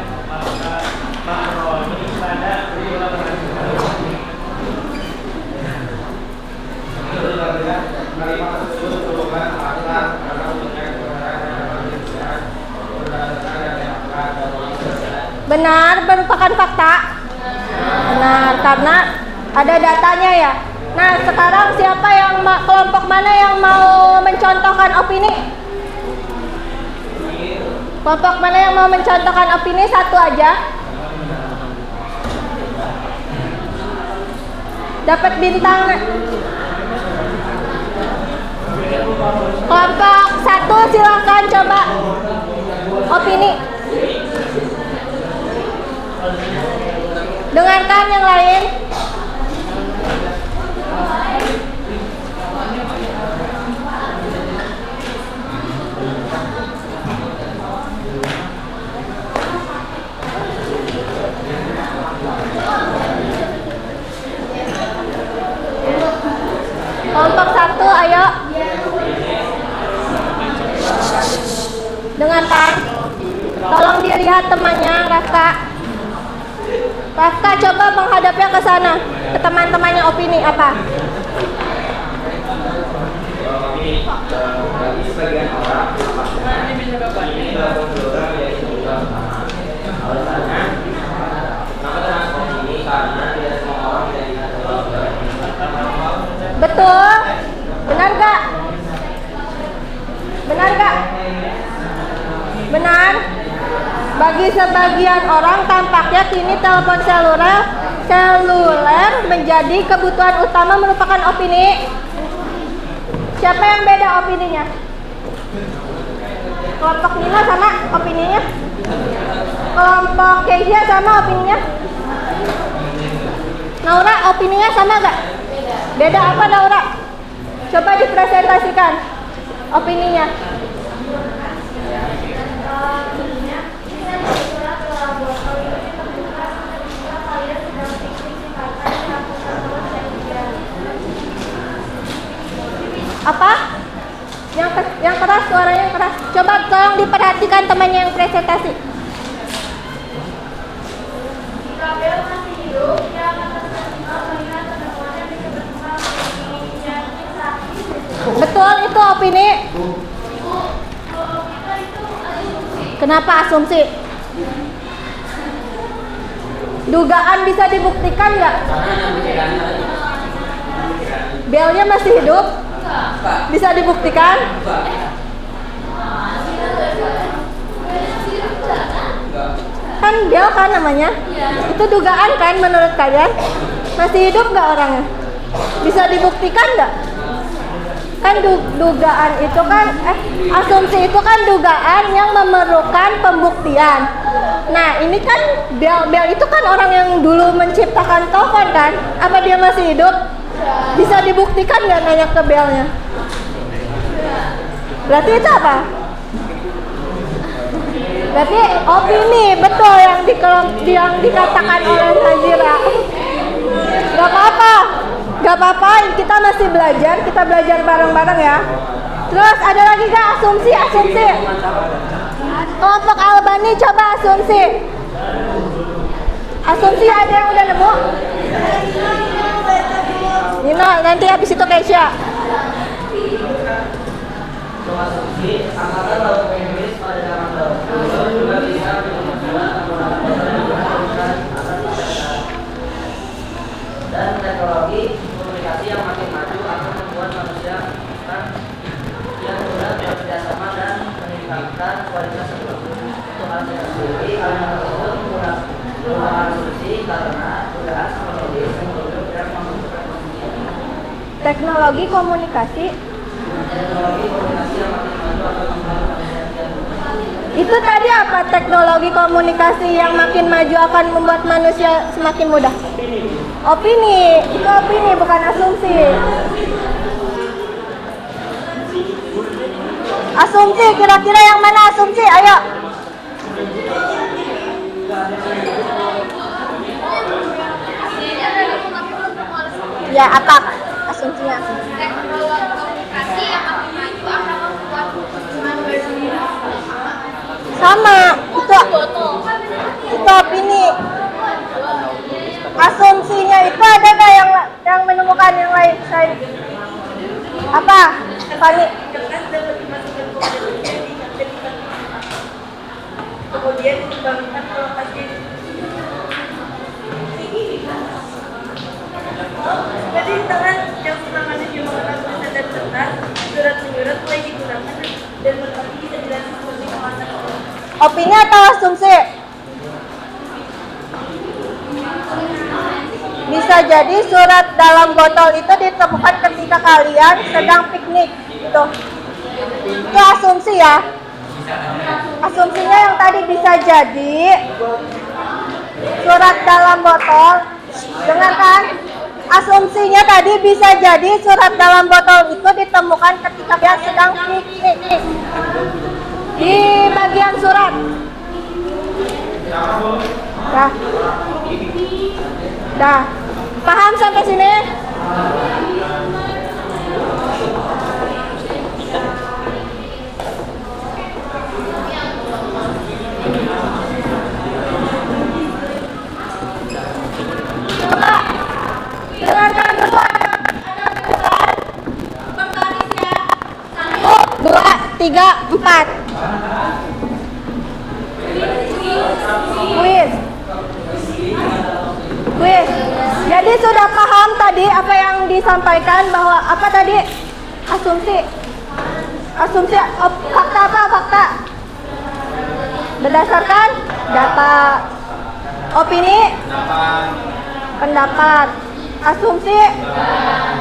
Speaker 4: Makroni pada bulan
Speaker 1: Benar, merupakan fakta. Benar, karena ada datanya ya. Nah, sekarang siapa yang kelompok mana yang mau mencontohkan opini? Kelompok mana yang mau mencontohkan opini? Satu aja. Dapat bintang. Kelompok 1 silakan coba opini. Dengarkan yang lain. Kelompok 1, ayo. Dengarkan. Tolong dilihat temannya, Rafka. Rafka coba menghadapnya ke sana, ke teman-temannya opini apa?
Speaker 4: bagi sebagian orang ini alasannya kenapa transport ini karena tidak semua orang tidak
Speaker 1: Betul? Benar gak? Benar gak? Benar? Bagi sebagian orang tampaknya kini telepon seluler menjadi kebutuhan utama merupakan opini. Siapa yang beda opininya? Kelompok Nina sama opininya? Kelompok Kezia sama opininya? Naura opininya sama gak? Beda apa Naura? Coba dipresentasikan opininya. Apa? Yang keras, suaranya yang keras. Coba tolong diperhatikan temannya yang presentasi. Betul, itu opini. Kenapa asumsi? Dugaan bisa dibuktikan nggak? Belnya masih hidup? Bisa dibuktikan? Kan Bel kan namanya? Itu dugaan kan menurut kalian? Masih hidup nggak orangnya? Bisa dibuktikan nggak? Kan dugaan itu kan asumsi itu kan dugaan yang memerlukan pembuktian. Nah ini kan Bel itu kan orang yang dulu menciptakan telepon kan? Apa dia masih hidup? Bisa dibuktikan nggak nanya ke Belnya? Berarti itu apa? Berarti opini betul yang dikatakan oleh Nazira. Gak apa-apa. Gak apa-apa, kita masih belajar, kita belajar bareng-bareng ya. Terus ada lagi gak asumsi? Kelompok Albani coba asumsi. Asumsi ada yang udah nemu? Nino, nanti habis itu Keisha.
Speaker 6: Dan teknologi komunikasi yang makin maju akan membuat manusia yang mudah bekerja sama dan meningkatkan kualitas hidup. Untuk hal sendiri, hal tersebut menggunakan solusi karena godaan teknologi dan
Speaker 1: Teknologi komunikasi.
Speaker 6: teknologi komunikasi yang makin maju akan membuat
Speaker 1: Itu tadi apa? Teknologi komunikasi yang makin maju akan membuat manusia semakin mudah. Opini, itu opini bukan asumsi. Asumsi, kira-kira yang mana asumsi? Ayo. Ya, apa asumsinya?
Speaker 3: Teknologi komunikasi yang makin maju akan membuat manusia
Speaker 1: Sama, itu opini. Asumsinya itu ada nggak yang menemukan yang lain? Apa? Fani?
Speaker 8: Kemudian dikembangkan kalau pasti jadi tangan yang semangatnya cuma tulisan dan kertas, surat menyurat mulai digunakan dan berarti bisa dilakukan seperti kemasan.
Speaker 1: Opini atau asumsi? Bisa jadi surat dalam botol itu ditemukan ketika kalian sedang piknik. Itu asumsi ya. Asumsinya yang tadi bisa jadi surat dalam botol. Dengarkan. Asumsinya tadi bisa jadi surat dalam botol itu ditemukan ketika kalian sedang piknik. Di bagian surat. Dah. Paham sampai sini? Dengarkan dulu ada perubahan. Berbaris ya. 1, 2, 3, 4. Kuis. Jadi sudah paham tadi apa yang disampaikan bahwa apa tadi? Asumsi. Fakta apa? Fakta. Berdasarkan data. Opini? Pendapat. Asumsi?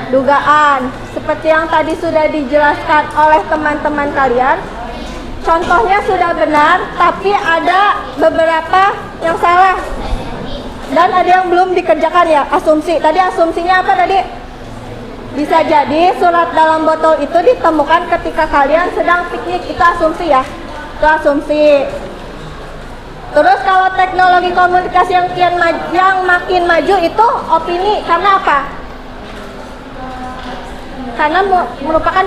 Speaker 1: Dugaan. Seperti yang tadi sudah dijelaskan oleh teman-teman kalian. Contohnya sudah benar, tapi ada beberapa yang salah. Dan ada yang belum dikerjakan ya, asumsi. Tadi asumsinya apa tadi? Bisa jadi surat dalam botol itu ditemukan ketika kalian sedang piknik. Itu asumsi ya. Itu asumsi. Terus kalau teknologi komunikasi yang makin maju itu opini. Karena apa? Karena merupakan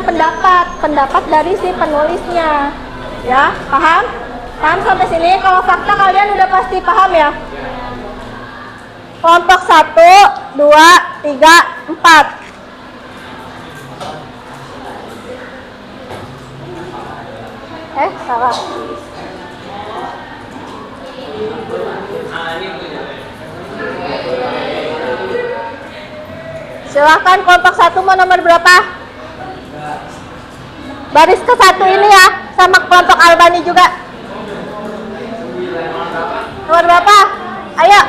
Speaker 1: pendapat dari si penulisnya. Ya, paham? Paham sampai sini? Kalau fakta kalian udah pasti paham ya? Kelompok 1, 2, 3, 4. Salah. Silahkan kelompok 1 mau nomor berapa? Baris ke 1 ini ya, sama kelompok Albani juga. Nomor berapa? Ayo.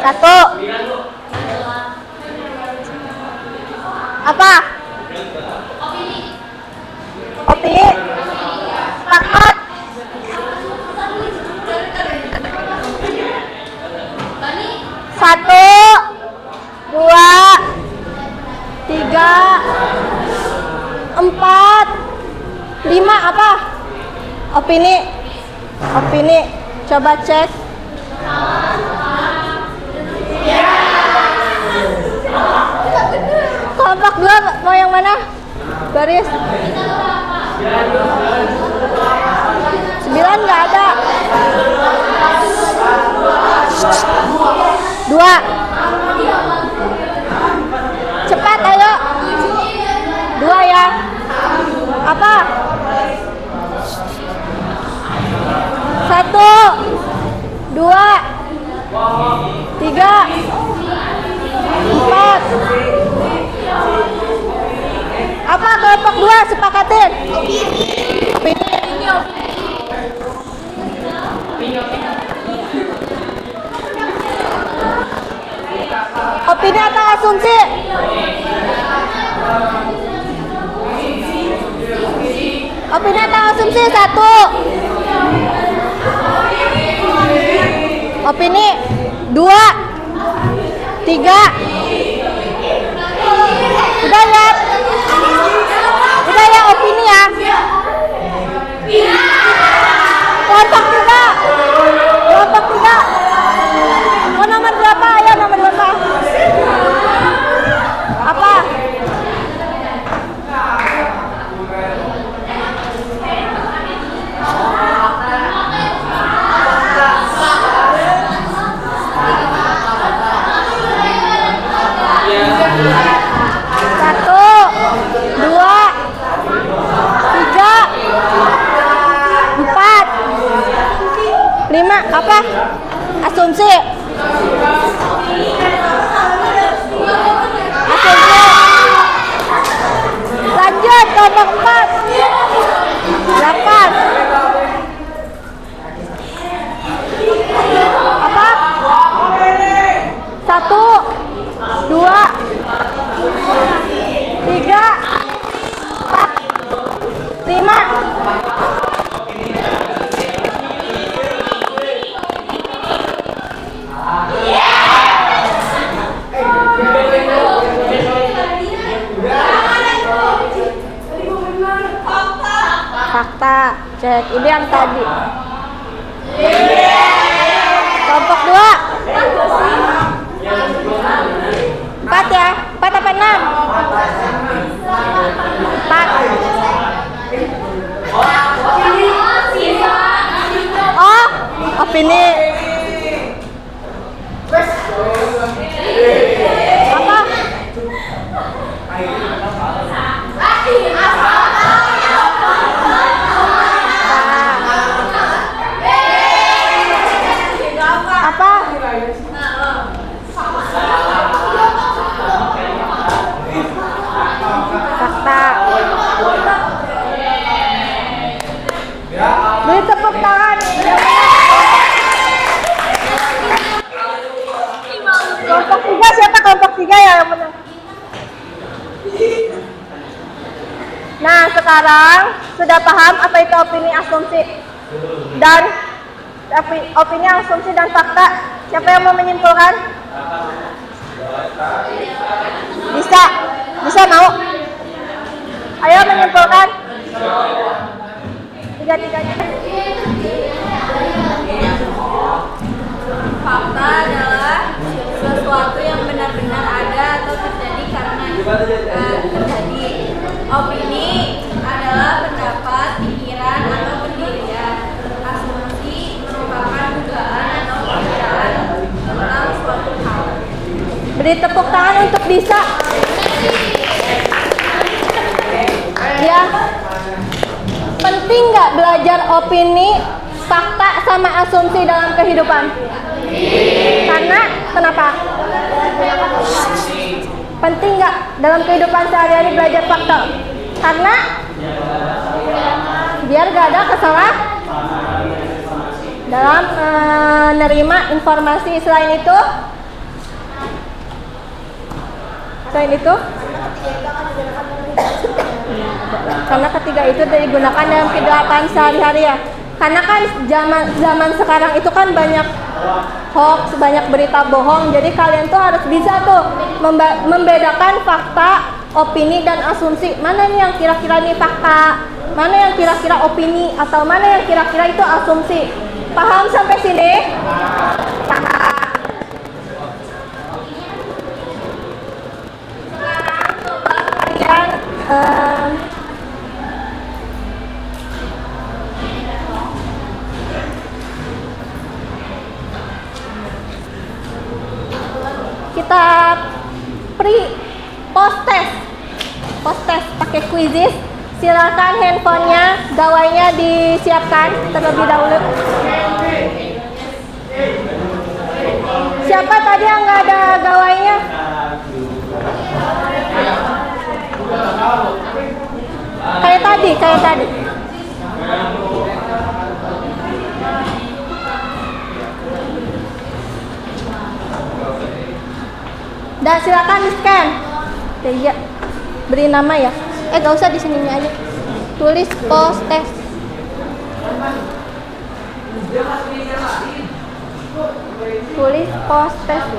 Speaker 1: 1. Apa? Opini. Sepakat. Satu, 2, 3, 4, 5 apa? Opini. Coba cek. mau yang mana? Baris. 9 nggak ada. 2. Cepat ayo. 2 ya. Apa? 1, 2, 3, 4. Apa kelompok 2 sepakatin? Opini atau asumsi? Opini atau asumsi? 1. Opini 2, 3. Udah ya? Udah ya opini ya? Kelompok 3. Kelompok 3. Mau nomor berapa? Ayo nomor berapa? Apa? Satu, 2, 3, 4, 5. Apa? Asumsi. Asumsi. Lanjut kelompok 4. 8. Apa? 1, 2, 3, 4, 5. Fakta. Cek. Ini yang tadi. Kelompok 2. 4 ya? 4 apa 6? 4. Oh, opini. Apa? Apa? Fakta. Beri tepuk tangan. Kelompok 3 siapa? Kelompok 3 ya yang menang. Nah, sekarang sudah paham apa itu opini, asumsi dan opini, asumsi dan fakta. Siapa yang mau menyimpulkan? Bisa? Bisa mau? Ayo menyimpulkan. Tiga-tiganya.
Speaker 8: Fakta adalah sesuatu yang benar-benar ada atau terjadi karena terjadi. Opini adalah pendapat, pikiran, atau pendirian. Asumsi merupakan dugaan atau perkiraan tentang suatu hal.
Speaker 1: Beri tepuk tangan untuk bisa. Ya. Penting nggak belajar opini, fakta, sama asumsi dalam kehidupan? Karena kenapa? Penting nggak dalam kehidupan sehari-hari belajar fakta? Karena biar gak ada kesalahan dalam menerima informasi. Selain itu karena ketiga itu digunakan dalam kehidupan sehari-hari ya. Karena kan zaman sekarang itu kan banyak hoax, banyak berita bohong. Jadi kalian tuh harus bisa tuh membedakan fakta, opini, dan asumsi. Mana nih yang kira-kira ini fakta, mana yang kira-kira opini, atau mana yang kira-kira itu asumsi. Paham sampai sini? Sekarang coba kalian Kita post test pakai quizzes. Silakan handphonenya, gawainya disiapkan terlebih dahulu. Siapa tadi yang nggak ada gawainya? Kayak tadi. Dah, silakan di scan. Ya, beri nama ya. Gak usah di sininya aja. Tulis post test. Tulis post test.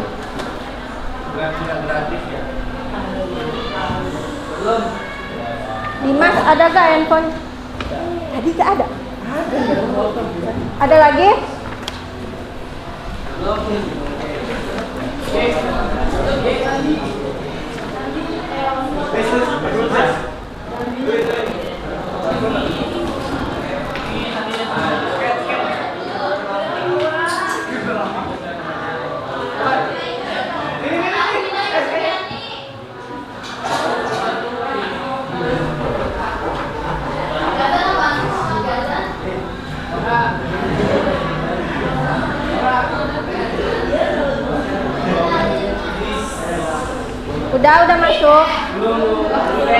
Speaker 1: Dimas, ada gak handphone? Tadi gak ada. Ada lagi? Udah masuk.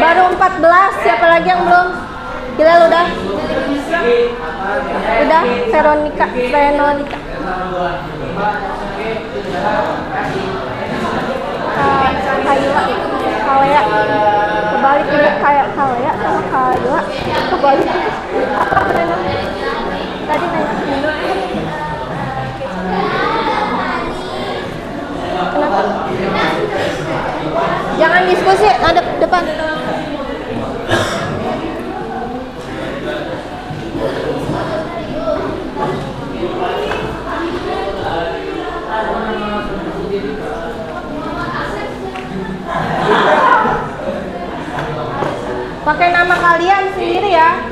Speaker 1: Baru 14, siapa lagi yang belum? Hilal udah? Udah, Veronica. Kawaya. Kebalik juga kayak Kawaya sama Kawaya. Kebalik. Apa namanya? Tadi nanya. Kenapa? Jangan diskusi, ngadep depan. Pakai nama kalian sendiri ya.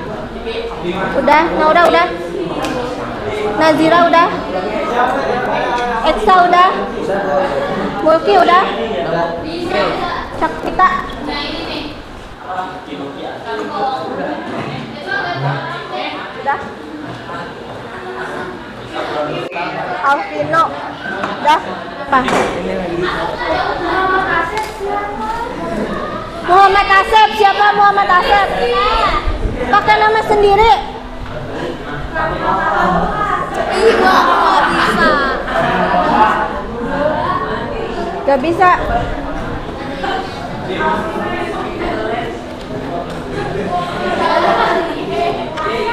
Speaker 1: Udah, udah. Nazira udah. Eksa udah. Mulki udah. Cakita. Udah. Alvino. Udah. Apa? Muhammad Asep. Siapa Muhammad Asep? Pakai nama sendiri. Gak bisa.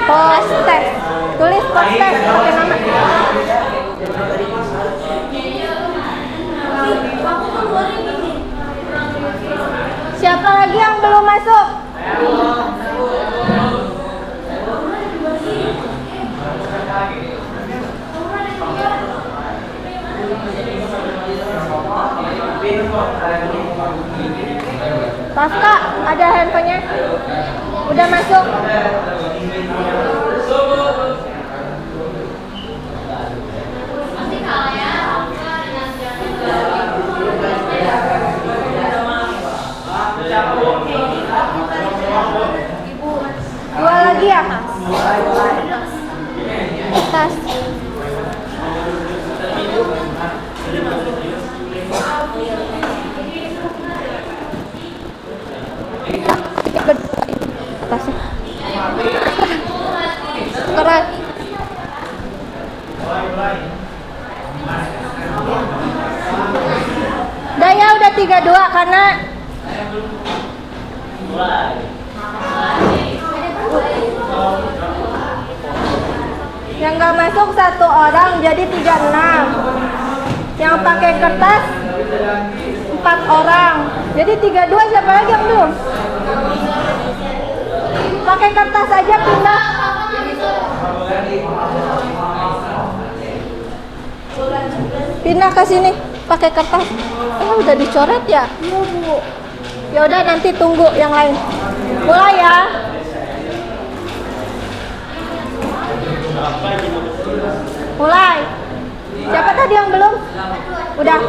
Speaker 1: Post test. Tulis post test pakai nama. Siapa lagi yang belum masuk? Kak, ada handphonenya? Udah masuk? Dua lagi ya? Tas. Tasnya. Keras. Daya udah 32 karena yang nggak masuk 1 orang jadi 36. Yang pakai kertas 4 orang jadi 32. Siapa lagi yang belum? Pakai kertas aja pindah. Pindah ke sini pakai kertas. Udah dicoret ya? Iya, Bu. Ya udah nanti tunggu yang lain. Mulai ya. Mulai. Siapa tadi yang belum? Udah.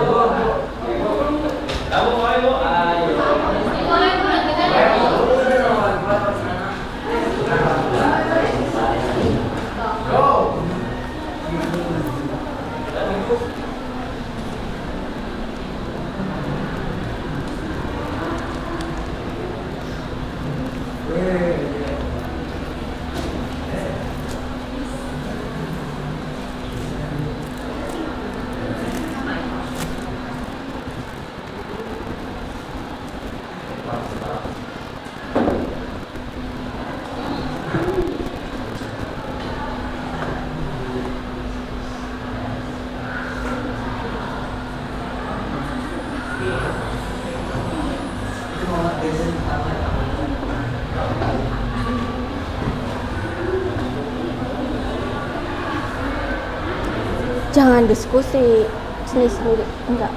Speaker 1: Jangan diskusi sendiri, enggak.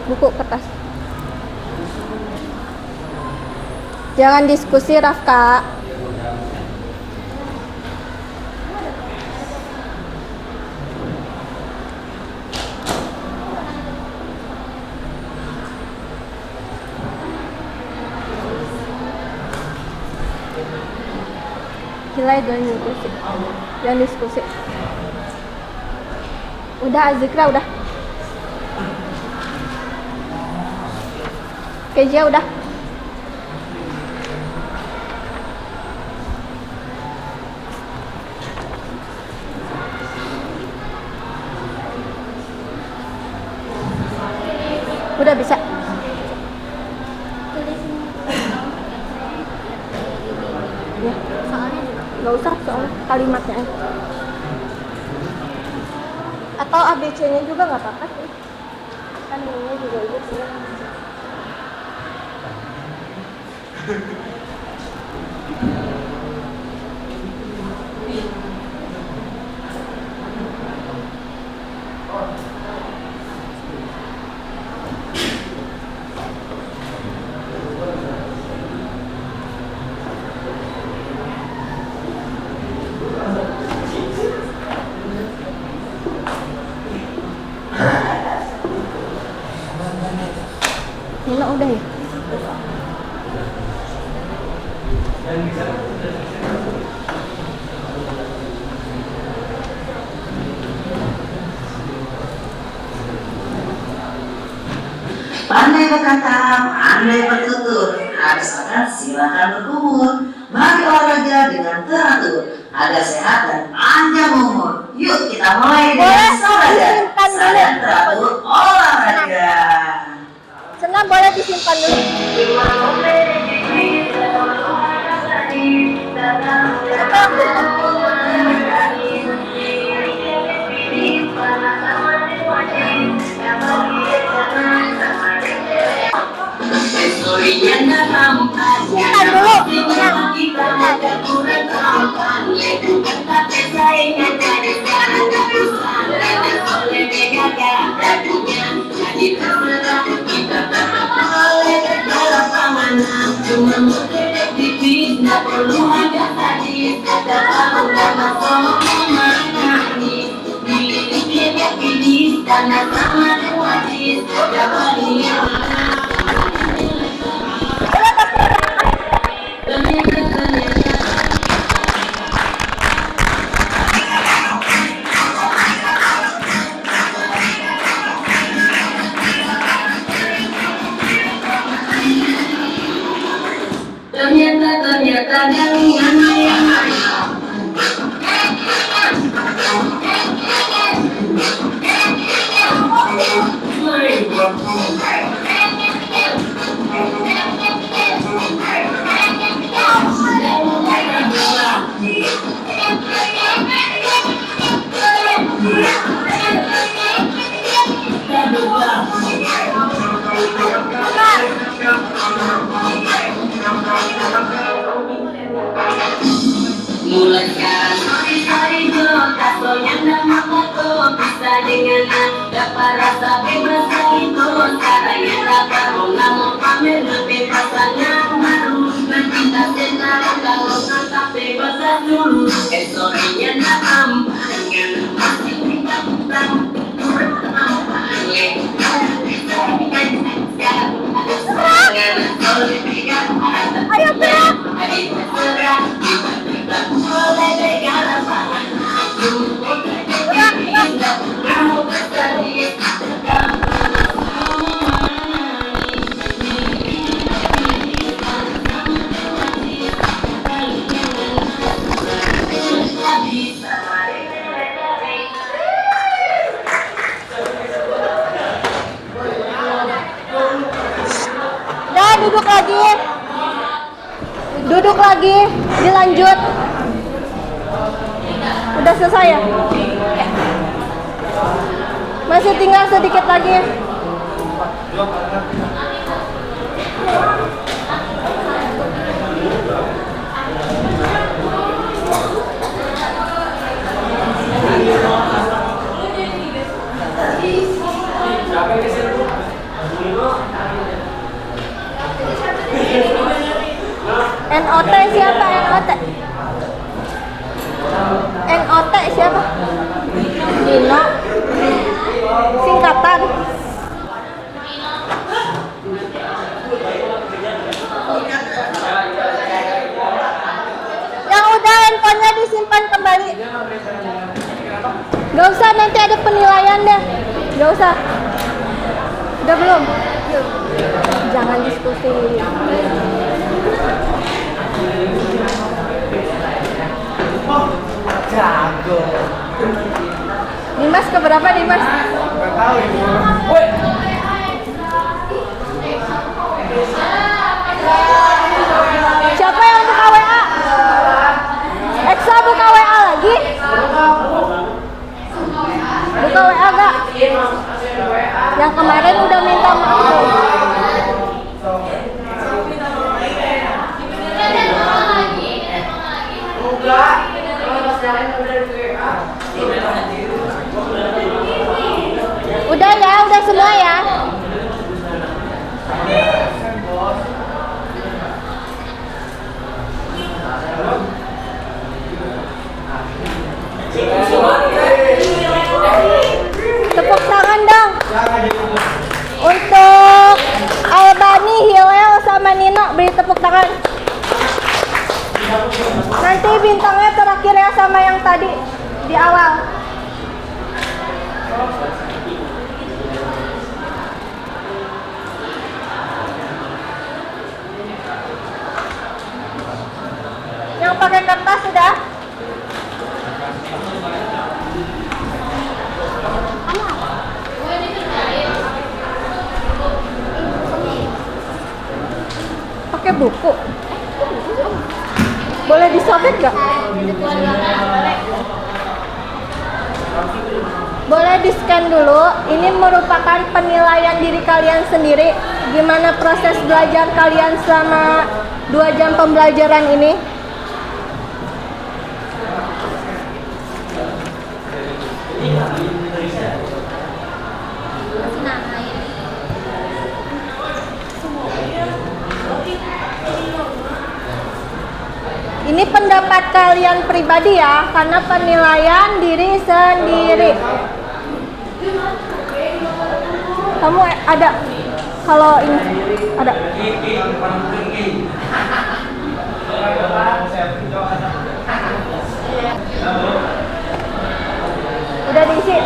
Speaker 1: Buku kertas. Jangan diskusi, Rafka. Gila, jangan diskusi. Udah, Azikra udah. Kezia udah. Udah bisa. Ya. Nggak usah soal kalimatnya. Atau ABC-nya juga nggak apa-apa sih. Kan ini juga itu sih. Nina udah ya?
Speaker 9: Pandai berkata, pandai bertutur, asalkan silakan berkumur. Mari olahraga dengan teratur, agar sehat dan panjang umur. Yuk kita mulai dengan olahraga. Sadar teratur olahraga.
Speaker 1: Senang, boleh disimpan dulu. Simpan
Speaker 9: Ternyata dengan yang mulai sekarang sorry sorry jo, kaso yang nama aku bisa dengan dapat rasa bebas itu caranya dapat mengamuk pamer lebih pasangan baru bercinta senang kalau tetap bebas dulu esoknya dalam dengan masih tidak
Speaker 1: Ayo berat. Dah, duduk lagi. Duduk lagi, dilanjut. Udah selesai ya? Masih tinggal sedikit lagi. NOT siapa? NOT siapa? Dino. Singkatan. Yang udah handphonenya disimpan kembali. Gak usah, nanti ada penilaian deh. Gak usah. Udah belum? Jangan diskusi.
Speaker 2: Jago.
Speaker 1: Dimas keberapa Dimas?
Speaker 2: Gak tahu ibu. Woi.
Speaker 1: Siapa yang buka WA? Eksa buka WA lagi? Buka WA gak? Yang kemarin udah minta maaf. Udah ya, udah semua ya. Tepuk tangan dong untuk Albani, Hilel, sama Nino. Beri tepuk tangan. Nanti bintangnya terakhir ya, sama yang tadi di awal. Yang pakai kertas sudah? Pakai buku. Boleh disobek gak? Boleh di-scan dulu. Ini merupakan penilaian diri kalian sendiri. Gimana proses belajar kalian selama 2 jam pembelajaran ini? Ini pendapat kalian pribadi ya, karena penilaian diri sendiri. Kamu ada? Kalau ini ada? Udah diisi?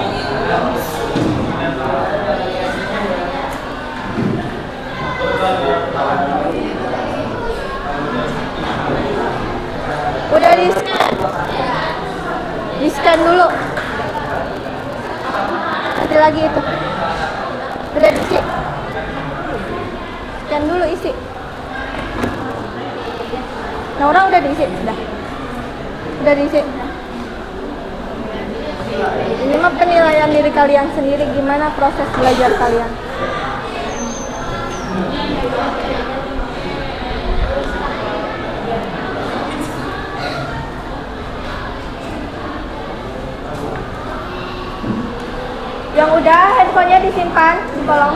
Speaker 1: Udah di-scan dulu. Nanti lagi itu. Udah diisi. Scan dulu isi. Nah, orang udah diisi? Udah diisi. Ini mah penilaian diri kalian sendiri, gimana proses belajar kalian. Yang udah handphonenya disimpan di kolong.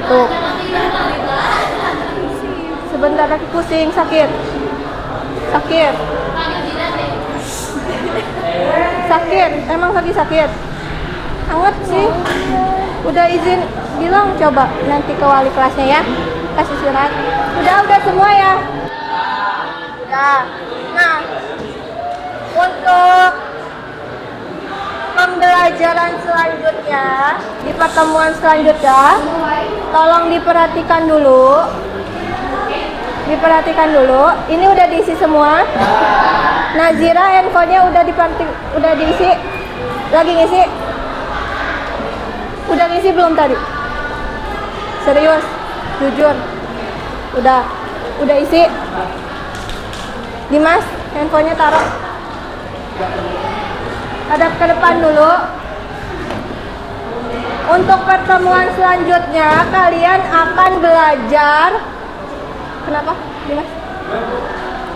Speaker 1: Tuh. Sebentar lagi pusing, sakit. Sakit. Sakit, emang lagi sakit. Hangat sih. Udah izin bilang coba nanti ke wali kelasnya ya. Kasih surat. Udah semua ya. Udah. Nah, untuk pembelajaran selanjutnya di pertemuan selanjutnya tolong diperhatikan dulu. Ini udah diisi semua. Nazira handphonenya udah diisi. Lagi ngisi. Udah ngisi belum tadi? Serius, jujur. Udah isi. Dimas, handphonenya taruh. Hadap ke depan dulu. Untuk pertemuan selanjutnya kalian akan belajar. Kenapa, Dimas?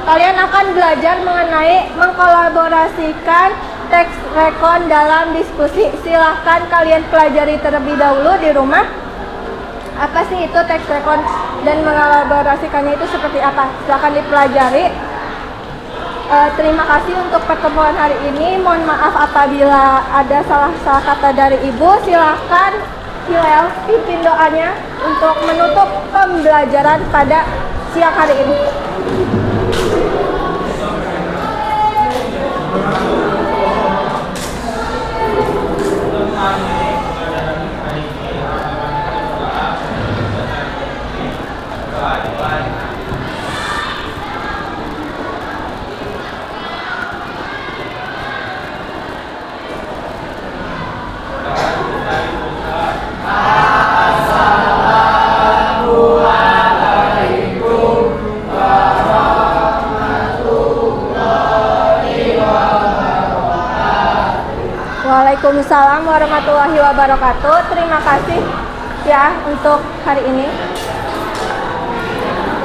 Speaker 1: Kalian akan belajar mengenai mengkolaborasikan teks rekon dalam diskusi. Silahkan kalian pelajari terlebih dahulu di rumah. Apa sih itu teks rekon dan mengkolaborasikannya itu seperti apa? Silahkan dipelajari. Terima kasih untuk pertemuan hari ini. Mohon maaf apabila ada salah kata dari Ibu. Silahkan Hilal pimpin doanya untuk menutup pembelajaran pada siang hari ini. Waalaikumsalam warahmatullahi wabarakatuh. Terima kasih ya untuk hari ini.